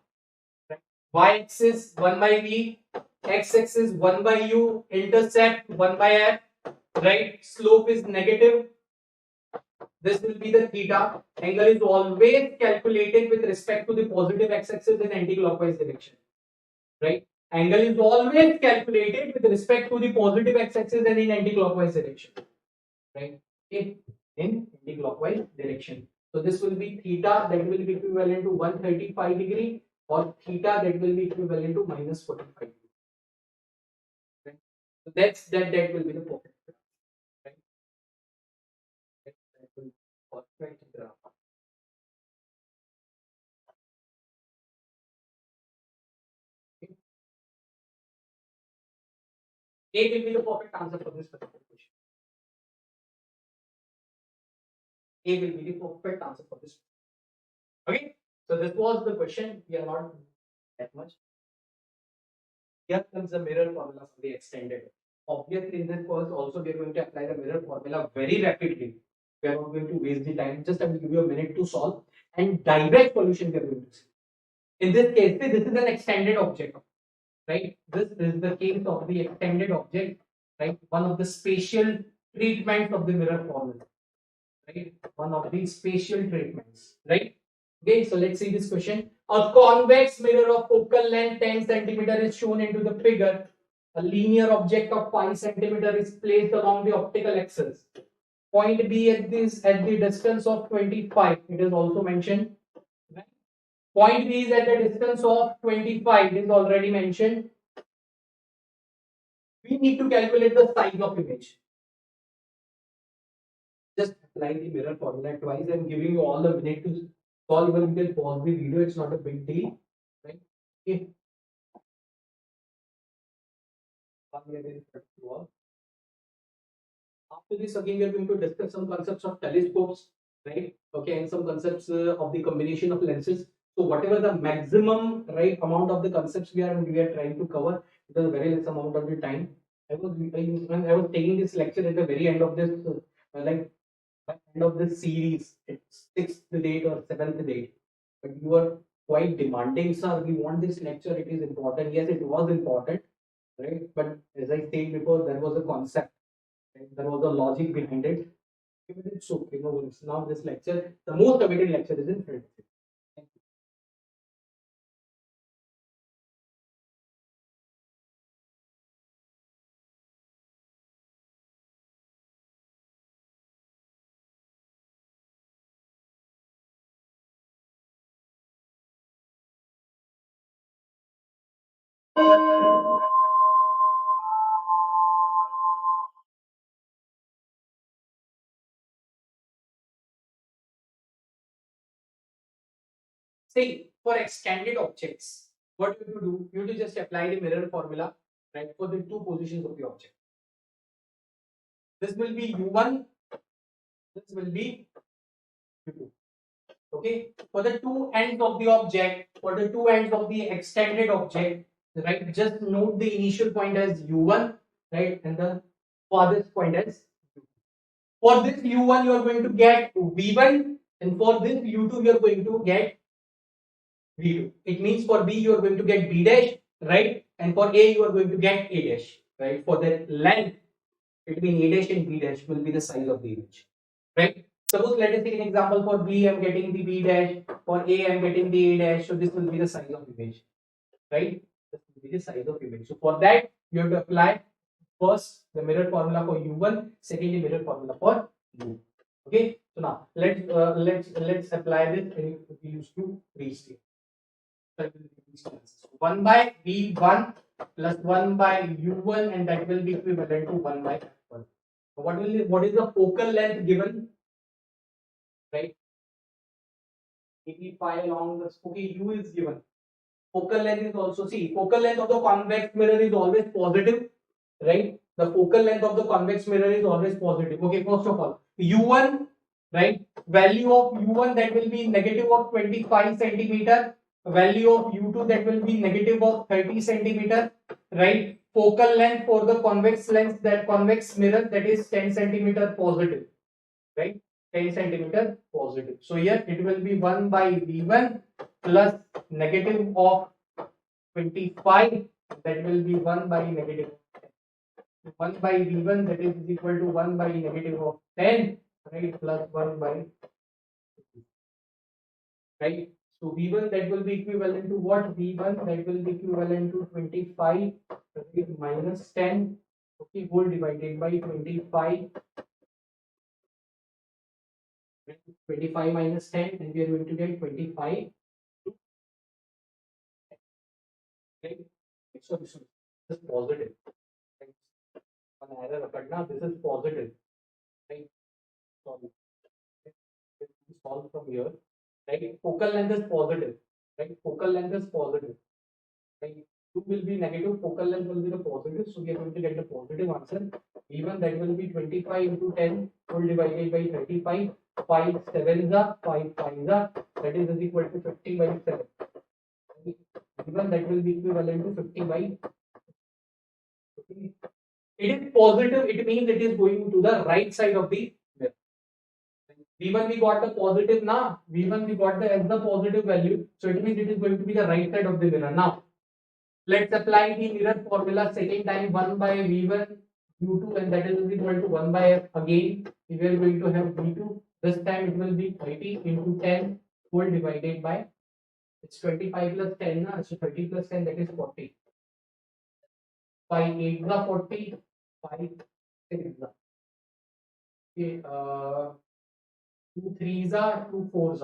Right? Y-axis 1 by v, x-axis 1 by u, intercept 1 by f, right? Slope is negative. This will be the theta. Angle is always calculated with respect to the positive x-axis in anti-clockwise direction, right? Angle is always calculated with respect to the positive x-axis and in anti-clockwise direction, right? In anti-clockwise direction. So this will be theta, that will be equivalent to 135 degree, or theta that will be equivalent to minus 45 degree. Right? So that will be the perfect graph, right? That will be perfect graph. A will be the perfect answer for this particular question. A will be the perfect answer for this. Okay, so this was the question. We are not that much. Here comes the mirror formula for the extended. Obviously, in this course, also we are going to apply the mirror formula very rapidly. We are not going to waste the time. Just I will give you a minute to solve, and direct solution we are going to see. In this case, this is an extended object, right? This is the case of the extended object, right? One of the spatial treatments of the mirror formula, right? One of the spatial treatments, right? Okay, so let's see this question. A convex mirror of focal length 10 centimeter is shown into the figure. A linear object of 5 centimeter is placed along the optical axis. Point B at the distance of 25. It is also mentioned. Right? Point B is at the distance of 25. It is already mentioned. We need to calculate the size of image. Just apply the mirror formula twice. I'm giving you all the minute to solve. Even you can pause the video. It's not a big deal, right? Okay. After this, again, we are going to discuss some concepts of telescopes, right? Okay, and some concepts of the combination of lenses. So whatever the maximum right amount of the concepts we are trying to cover, it is a very less amount of the time. When I was taking this lecture at the very end of this like end of this series, it's sixth date or seventh date. But you are quite demanding, sir. We want this lecture. It is important. Yes, it was important, right? But as I said before, there was a concept. Right? There was a logic behind it. It's okay. No worries. Now this lecture, the most awaited lecture is in French. See, for extended objects, what you have to do, you have to just apply the mirror formula, right, for the two positions of the object. This will be u1, this will be u2. Okay, for the two ends of the object, for the two ends of the extended object, right? Just note the initial point as u1, right, and the farthest point as u2. For this u1, you are going to get v1, and for this u2, you are going to get v2. It means for b, you are going to get b dash, right, and for a, you are going to get a dash, right? For the length between a dash and b dash will be the size of the image, right? Suppose let us take an example. For b, I am getting the b dash. For a, I am getting the a dash. So this will be the size of image, right? This will be the size of image. So for that, you have to apply first the mirror formula for u1, secondly mirror formula for u. Okay. So now let's apply this and we use to reach it. 1 by v1 plus 1 by u1, and that will be equivalent to 1 by f1. So what is the focal length given? Right? Pi along the u is given. Focal length is also, see, focal length of the convex mirror is always positive, right? The focal length of the convex mirror is always positive. Okay, first of all, u1, right? Value of u1, that will be negative of 25 centimeter. Value of u2, that will be negative of 30 centimeter, right? Focal length for the convex lens, that convex mirror, that is 10 centimeter positive, right? 10 centimeter positive. So here it will be 1 by v1 plus negative of 25, that will be 1 by negative 1 by v1, that is equal to 1 by negative of 10, right, plus 1 by, right. So v1, that will be equivalent to what? V1, that will be equivalent to 25, right, minus 10, okay, whole divided by 25. 25 minus 10, and we are going to get 25. Right? So this is positive. Right? One error occurred now. This is positive. Right? Solve. Solve from here. Right? Focal length is positive. Right? Focal length is positive. Right? 2 will be negative. Focal length will be the positive. So we are going to get the positive answer. Even that will be 25 into 10 whole divided by 35. 5 7 5 5 that is equal to 50 by 7. Even that will be equivalent to 50 by 50. It is positive, it means it is going to the right side of the mirror. V1 we got the positive now. V1 we got the as the positive value. So it means it is going to be the right side of the mirror. Now let's apply the mirror formula second time. 1 by V1 U2, and that is equal to 1 by F. Again we are going to have V2. This time it will be 30 into 10 whole divided by, it's 25 plus 10 na? So 30 plus 10, that is 40. 5 8 is 40, 5 6 is okay, 2 3 is 2 4 is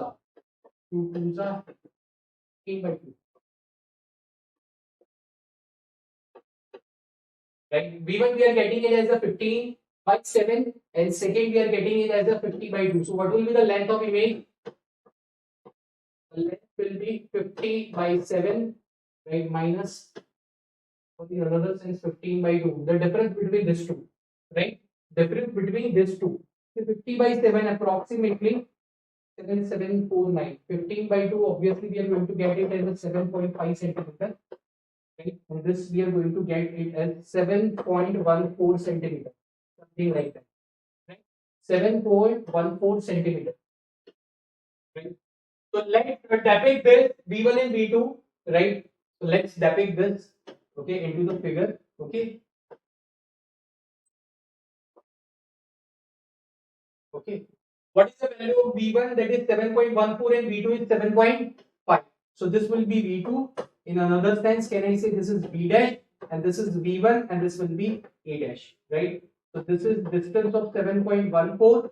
2 2 is 15 by 2. Right? V1 we are getting it as a 15 by 7, and second we are getting it as a 50 by 2. So what will be the length of image? The length will be 50 by 7, right, minus, for the another sense, 15 by 2. The difference between these two, right? Difference between these two. So 50 by 7 approximately 7749. 15 by 2, obviously we are going to get it as a 7.5 centimeter. Right? And this we are going to get it as 7.14 centimeter. Something like that. Right? 7.14 centimeter. Right? So let's depict this V1 and V2, right? So let's depict this, okay, into the figure, okay. Okay. What is the value of V1? That is 7.14, and V2 is 7.5. So this will be V2. In another sense, can I say this is V dash, and this is V1, and this will be A dash, right? So this is distance of 7.14,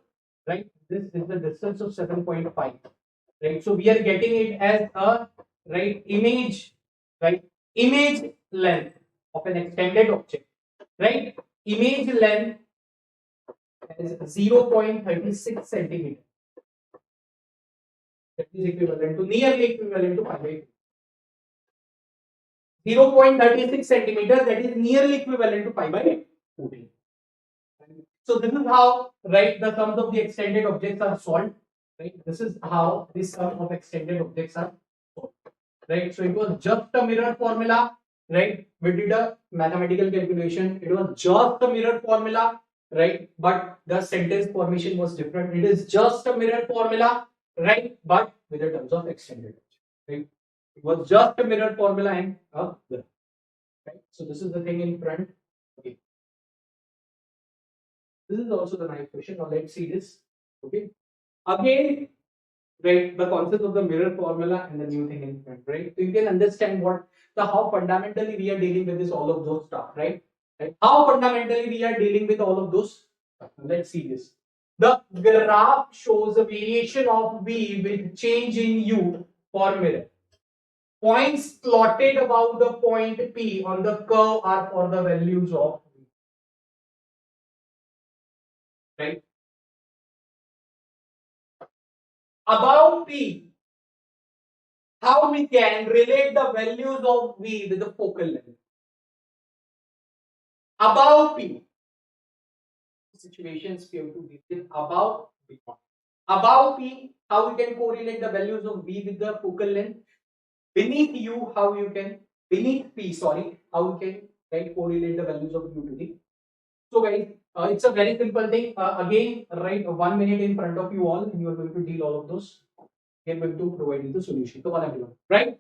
right? This is the distance of 7.5. Right, so we are getting it as a, right, image, right, image length of an extended object, right, image length is 0.36 centimeter, that is equivalent to, nearly equivalent to 5 0.36 centimeter, that is nearly equivalent to 5 by 14. So this is how, right, the sums of the extended objects are solved. right? This is how the sum of extended objects are solved, right? So it was just a mirror formula, right? We did a mathematical calculation. It was just a mirror formula, right? But the sentence formation was different. It is just a mirror formula, right? But with the terms of extended, right? It was just a mirror formula and a mirror, right? So this is the thing in front. Okay. This is also the nice question. Now let's see this. Okay. Again, right, the concept of the mirror formula and the new thing in front, right? So you can understand what the how fundamentally we are dealing with this all of those stuff, right? Right? How fundamentally we are dealing with all of those stuff. Let's see this. The graph shows a variation of V with change in U for mirror. Points plotted above the point P on the curve are for the values of V, right? Above P, how we can relate the values of V with the focal length. Above P, situations we have to deal with above P. Above P, how we can correlate the values of V with the focal length. Beneath U, how you can, beneath P, sorry, how you can, right, correlate the values of U to the. So guys, it's a very simple thing. Again, right, 1 minute in front of you all, and you are going to deal all of those. We are going to provide you the solution. Come on, everyone, right?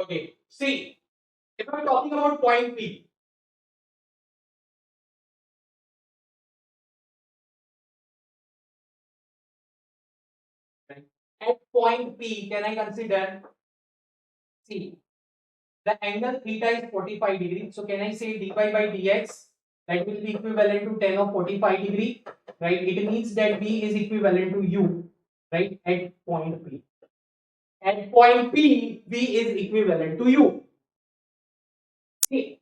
Okay, see, if I'm talking about point P, right? At point P, can I consider, see, the angle theta is 45 degrees. So can I say dy by dx that will be equivalent to tan of 45 degree, right? It means that V is equivalent to U, right? At point P. At point P, V is equivalent to U. Okay.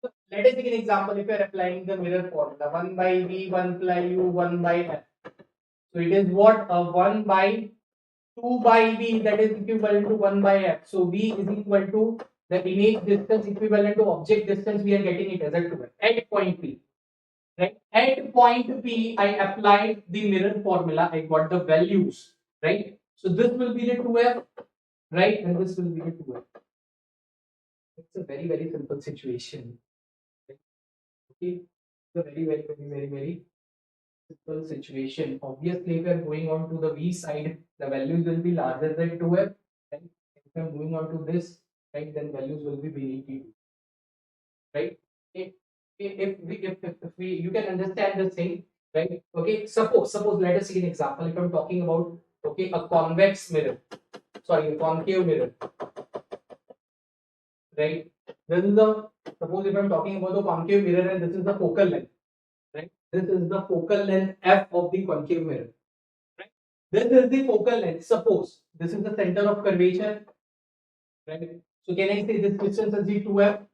So let us take an example. If you are applying the mirror formula, 1 by V, 1 by U, 1 by F. So it is what? 1 by 2 by V, that is equivalent to 1 by F. So V is equal to the image distance equivalent to object distance. We are getting it as a 2F at point P. Right? At point P, I applied the mirror formula. I got the values. Right? So this will be the 2F. Right? And this will be the 2F. It's a very, very simple situation. Okay? It's a very, very, very, very, very simple situation. Obviously, if you are going on to the V side, the values will be larger than 2F. Right? If I'm going on to this, right, then values will be beneath T2. Right? If we, you can understand this thing, right? Okay, suppose let us see an example. If I'm talking about, okay, a convex mirror, sorry, a concave mirror, right? This is the, suppose if I'm talking about the concave mirror and this is the focal length, right? This is the focal length F of the concave mirror, right? This is the focal length. Suppose this is the center of curvature, right? So can I say this distance is the 2F?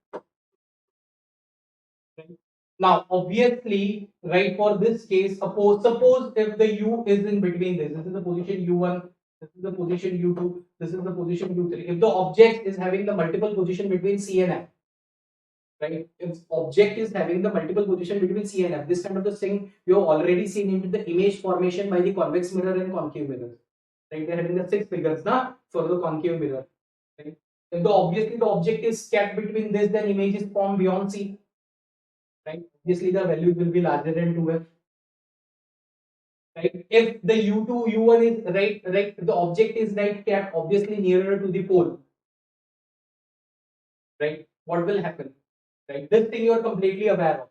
Right? Now, obviously, right, for this case, suppose if the U is in between this is the position U1, this is the position U2, this is the position U3. If the object is having the multiple position between C and F, right? If object is having the multiple position between C and F, this kind of the thing you have already seen into the image formation by the convex mirror and concave mirror. Right? They are having the 6 figures now for the concave mirror. Right? If the obviously the object is kept between this, then image is formed beyond C. Right? Obviously the value will be larger than 2f. Right? If the u2, u1 is right, the object is kept obviously nearer to the pole. Right? What will happen? Right? This thing you are completely aware of.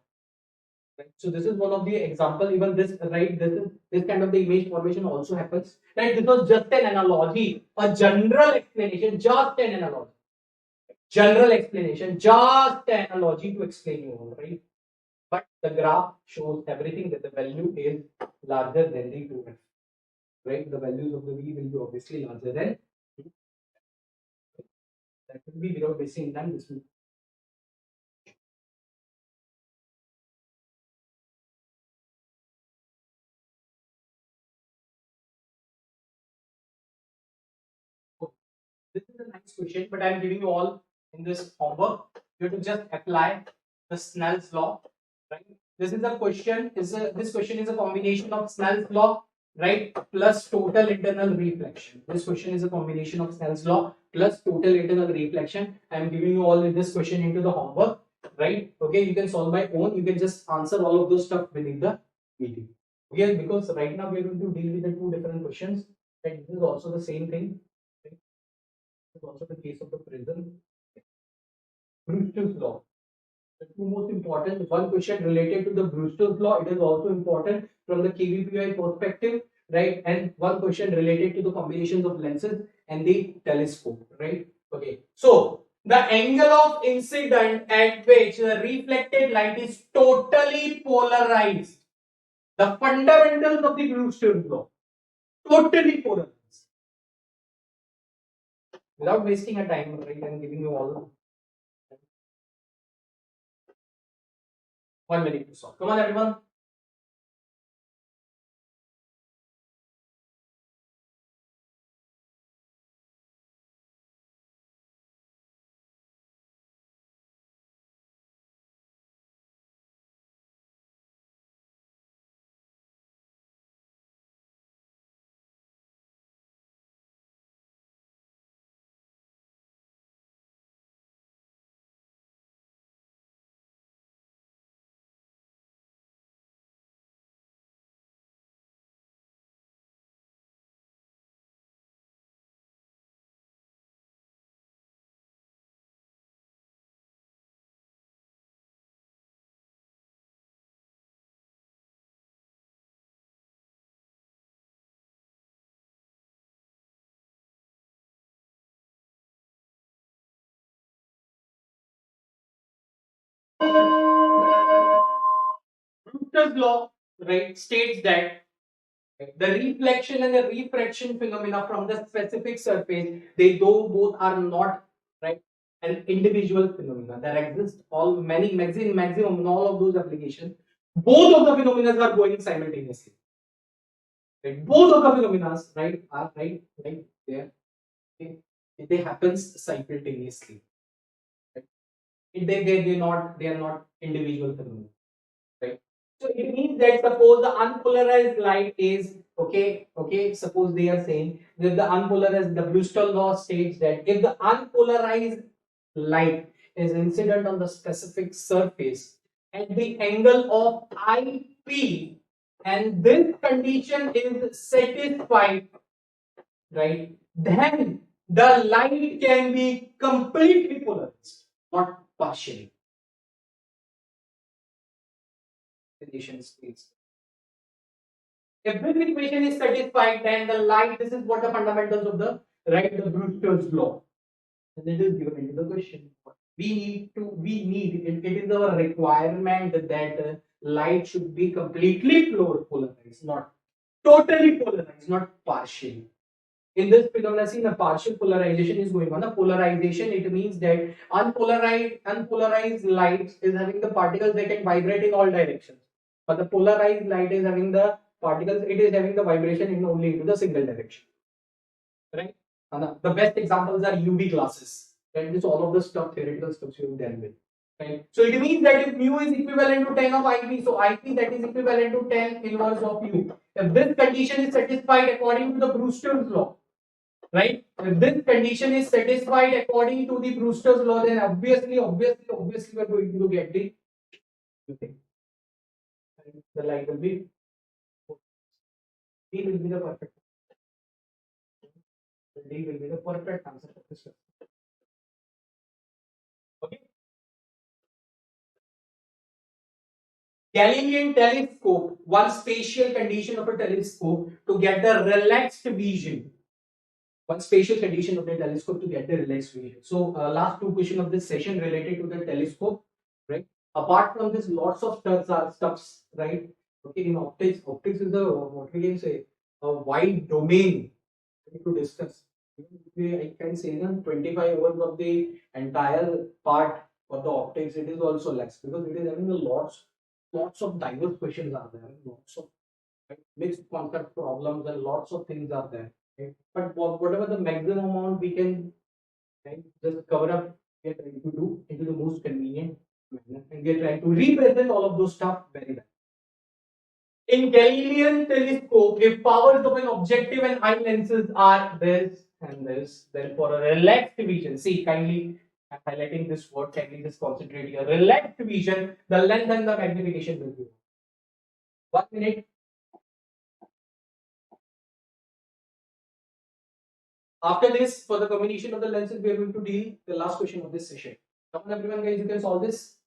Right? So this is one of the example. Even this, right? This kind of the image formation also happens. Right? This was just an analogy, a general explanation, just an analogy. General explanation, just an analogy to explain you all, right? But the graph shows everything that the value is larger than the 2f. Right? The values of the v will be obviously larger than 2. That will be without wasting time. This will This is a nice question, but I'm giving you all in this homework. You have to just apply the Snell's law, right? This is a question. This question is a combination of Snell's law, right, plus total internal reflection. This question is a combination of Snell's law plus total internal reflection. I'm giving you all this question into the homework, right? Okay, you can solve by own. You can just answer all of those stuff within the video. Okay, because right now we are going to deal with the two different questions. Right? This is also the same thing. Right? This is also the case of the prism. Brewster's law. The two most important, one question related to the Brewster's law. It is also important from the KVPI perspective, right? And one question related to the combinations of lenses and the telescope, right? Okay. So the angle of incident at which the reflected light is totally polarized. The fundamentals of the Brewster's law. Totally polarized. Without wasting a time, right? I'm giving you all 1 minute to solve. Come on, everyone. Brewster's law, right, states that the reflection and the refraction phenomena from the specific surface, they though both are not right an individual phenomena. There exist all many maximum in all of those applications. Both of the phenomena are going simultaneously. Right? Both of the phenomena, right, are right there. Okay? They happens simultaneously. Right? They are not individual phenomena. Right? So it means that suppose the unpolarized light is okay. Suppose they are saying that the unpolarized, the Brewster law states that if the unpolarized light is incident on the specific surface at the angle of IP, and this condition is satisfied, right? Then the light can be completely polarized, not partially. Condition states. If this equation is satisfied, then the light, this is what the fundamentals of the right, the Brewster's law. And it is given into the question. We need, it is our requirement that light should be completely polarized, not totally polarized, not partially. In this phenomenon, see, the partial polarization is going on. The polarization, it means that unpolarized light is having the particles that can vibrate in all directions. But the polarized light is having the particles, it is having the vibration in only into the single direction. Right? And the best examples are UV glasses. Right? This all of the stuff, theoretical stuff you have done with. Right? So it means that if mu is equivalent to 10 of IP, so IP that is equivalent to 10 inverse of u. If this condition is satisfied according to the Brewster's law, right? If this condition is satisfied according to the Brewster's law, then obviously we are going to get the thing. The light will be D will be the perfect. D will be the perfect answer for this question. Okay. Galilean telescope, one spatial condition of a telescope to get the relaxed vision. One spatial condition of the telescope to get the relaxed vision. So, last two questions of this session related to the telescope, right? Apart from this, lots of stuffs, right? Okay, in optics is a what we can say a wide domain to discuss. I can say that 25 hours of the entire part for the optics, it is also less because it is having a lots of diverse questions are there, lots of mixed concept problems and lots of things are there. Okay? But whatever the maximum amount we can just cover up, we are trying to do into the most convenient manner, and we are trying to represent all of those stuff very well. In Galilean telescope, if powers of an objective and eye lenses are this and this, then for a relaxed vision, see kindly I'm highlighting this word, kindly just concentrate here. Relaxed vision, the length and the magnification will be 1 minute. After this, for the combination of the lenses, we are going to deal the last question of this session. Come on, everyone, guys, you can solve this.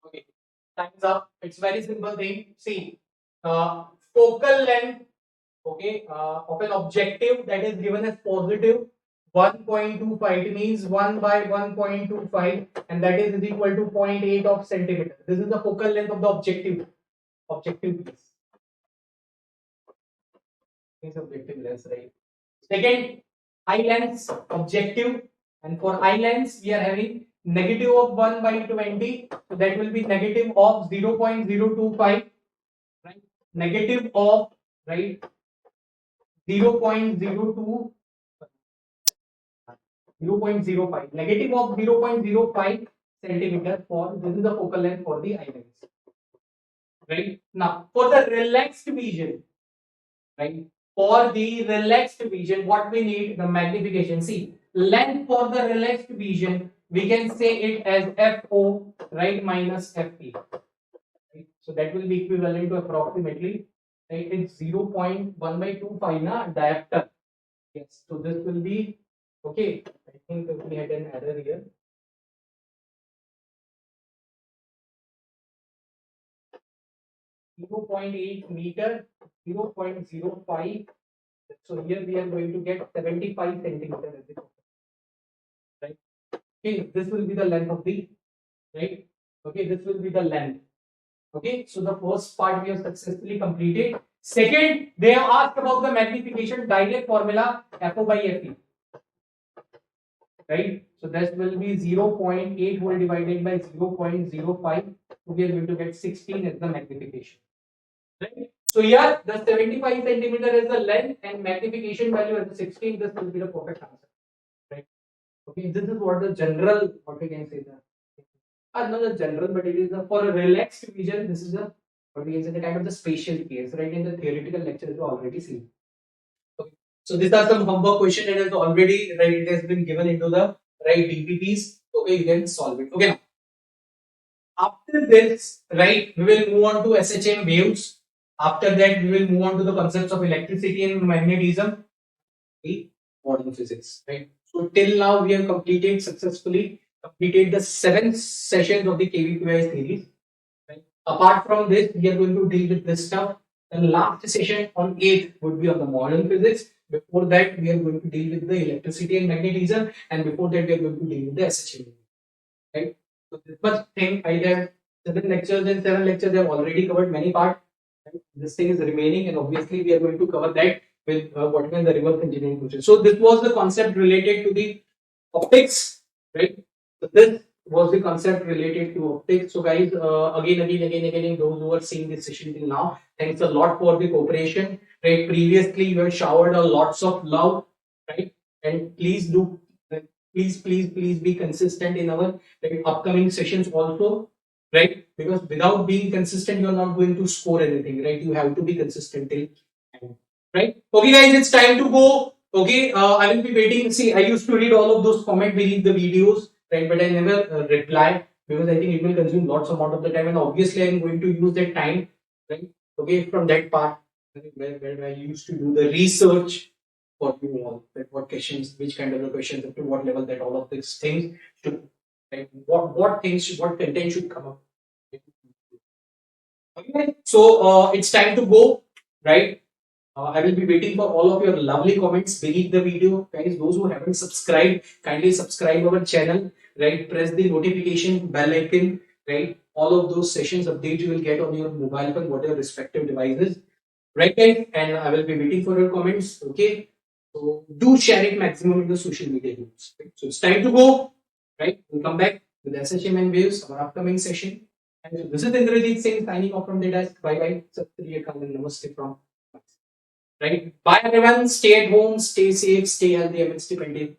Okay, time's up. It's very simple thing. See, focal length, okay, of an objective that is given as positive 1.25. It means 1 by 1.25, and that is equal to 0.8 of centimeter. This is the focal length of the objective piece. This is objective lens, right? Second, eye lens objective, and for eye lens we are having negative of 1 by 20, so that will be negative of 0.025, right? Negative of, right, 0.02 0.05, negative of 0.05 centimeter for this is the focal length for the eye lens, right? Now for the relaxed vision, right, for the relaxed vision what we need, the magnification. See, length for the relaxed vision we can say it as FO, right, minus FE, right? So that will be equivalent to approximately, right, it's 0.1 by 25 na diopter. Yes, so this will be okay. I think we had an error here. 0.8 meter, 0.05. So here we are going to get 75 centimeter as the total, right? Okay, this will be the length of the, right? Okay, this will be the length. Okay, so the first part we have successfully completed. Second, they have asked about the magnification, direct formula FO by FE, right? So that will be 0.8 whole divided by 0.05. So we are going to get 16 as the magnification. Right? So here the 75 centimeter is the length and magnification value as 16. This will be the perfect answer. Right? Okay, this is what the general, what we can say that. Not the general, but it is for a relaxed vision. This is the, what we can say, the kind of the spatial case, right? In the theoretical lectures we already seen. Okay. So these are some homework question and it is already, right, it has been given into the right DPPs. Okay, you can solve it. Okay. After this, right, we will move on to SHM waves. After that, we will move on to the concepts of electricity and magnetism, the modern physics, right? So till now, we have completed successfully completed the 7 sessions of the KVPI series. Right? Apart from this, we are going to deal with this stuff. The last session on 8th would be on the modern physics. Before that, we are going to deal with the electricity and magnetism, and before that, we are going to deal with the SHM. Right? So this much thing I have 7 lectures, and 7 lectures I have already covered many parts. Right? This thing is remaining, and obviously we are going to cover that with whatever the reverse engineering process. So this was the concept related to the optics, right? So this was the concept related to optics. So guys, again, those who are seeing this session till now, thanks a lot for the cooperation. Right? Previously, you have showered a lots of love, right? And please do, please be consistent in our upcoming sessions also, right? Because without being consistent, you are not going to score anything, right? You have to be consistent till end, right? Okay, guys, it's time to go. Okay, I will be waiting. See, I used to read all of those comment beneath the videos, right? But I never reply because I think it will consume lots amount of the time, and obviously I'm going to use that time, right? Okay, from that part where I used to do the research for you all, that what questions, which kind of the questions, up to what level that all of these things should, right? What things, what content should come up. Okay, so it's time to go, right? I will be waiting for all of your lovely comments beneath the video. Guys, those who haven't subscribed, kindly subscribe our channel, right? Press the notification bell icon, right? All of those sessions updates you will get on your mobile phone, whatever respective devices, right, guys? And I will be waiting for your comments, okay? So do share it maximum in the social media groups. Right? So it's time to go, right? We'll come back with SHM and Waves, our upcoming session. And this is Indrajit Singh signing off from the desk. Bye bye. Sat Shri Akal and Namaste from. Right. Bye everyone. Stay at home, stay safe, stay healthy, and stay dependent.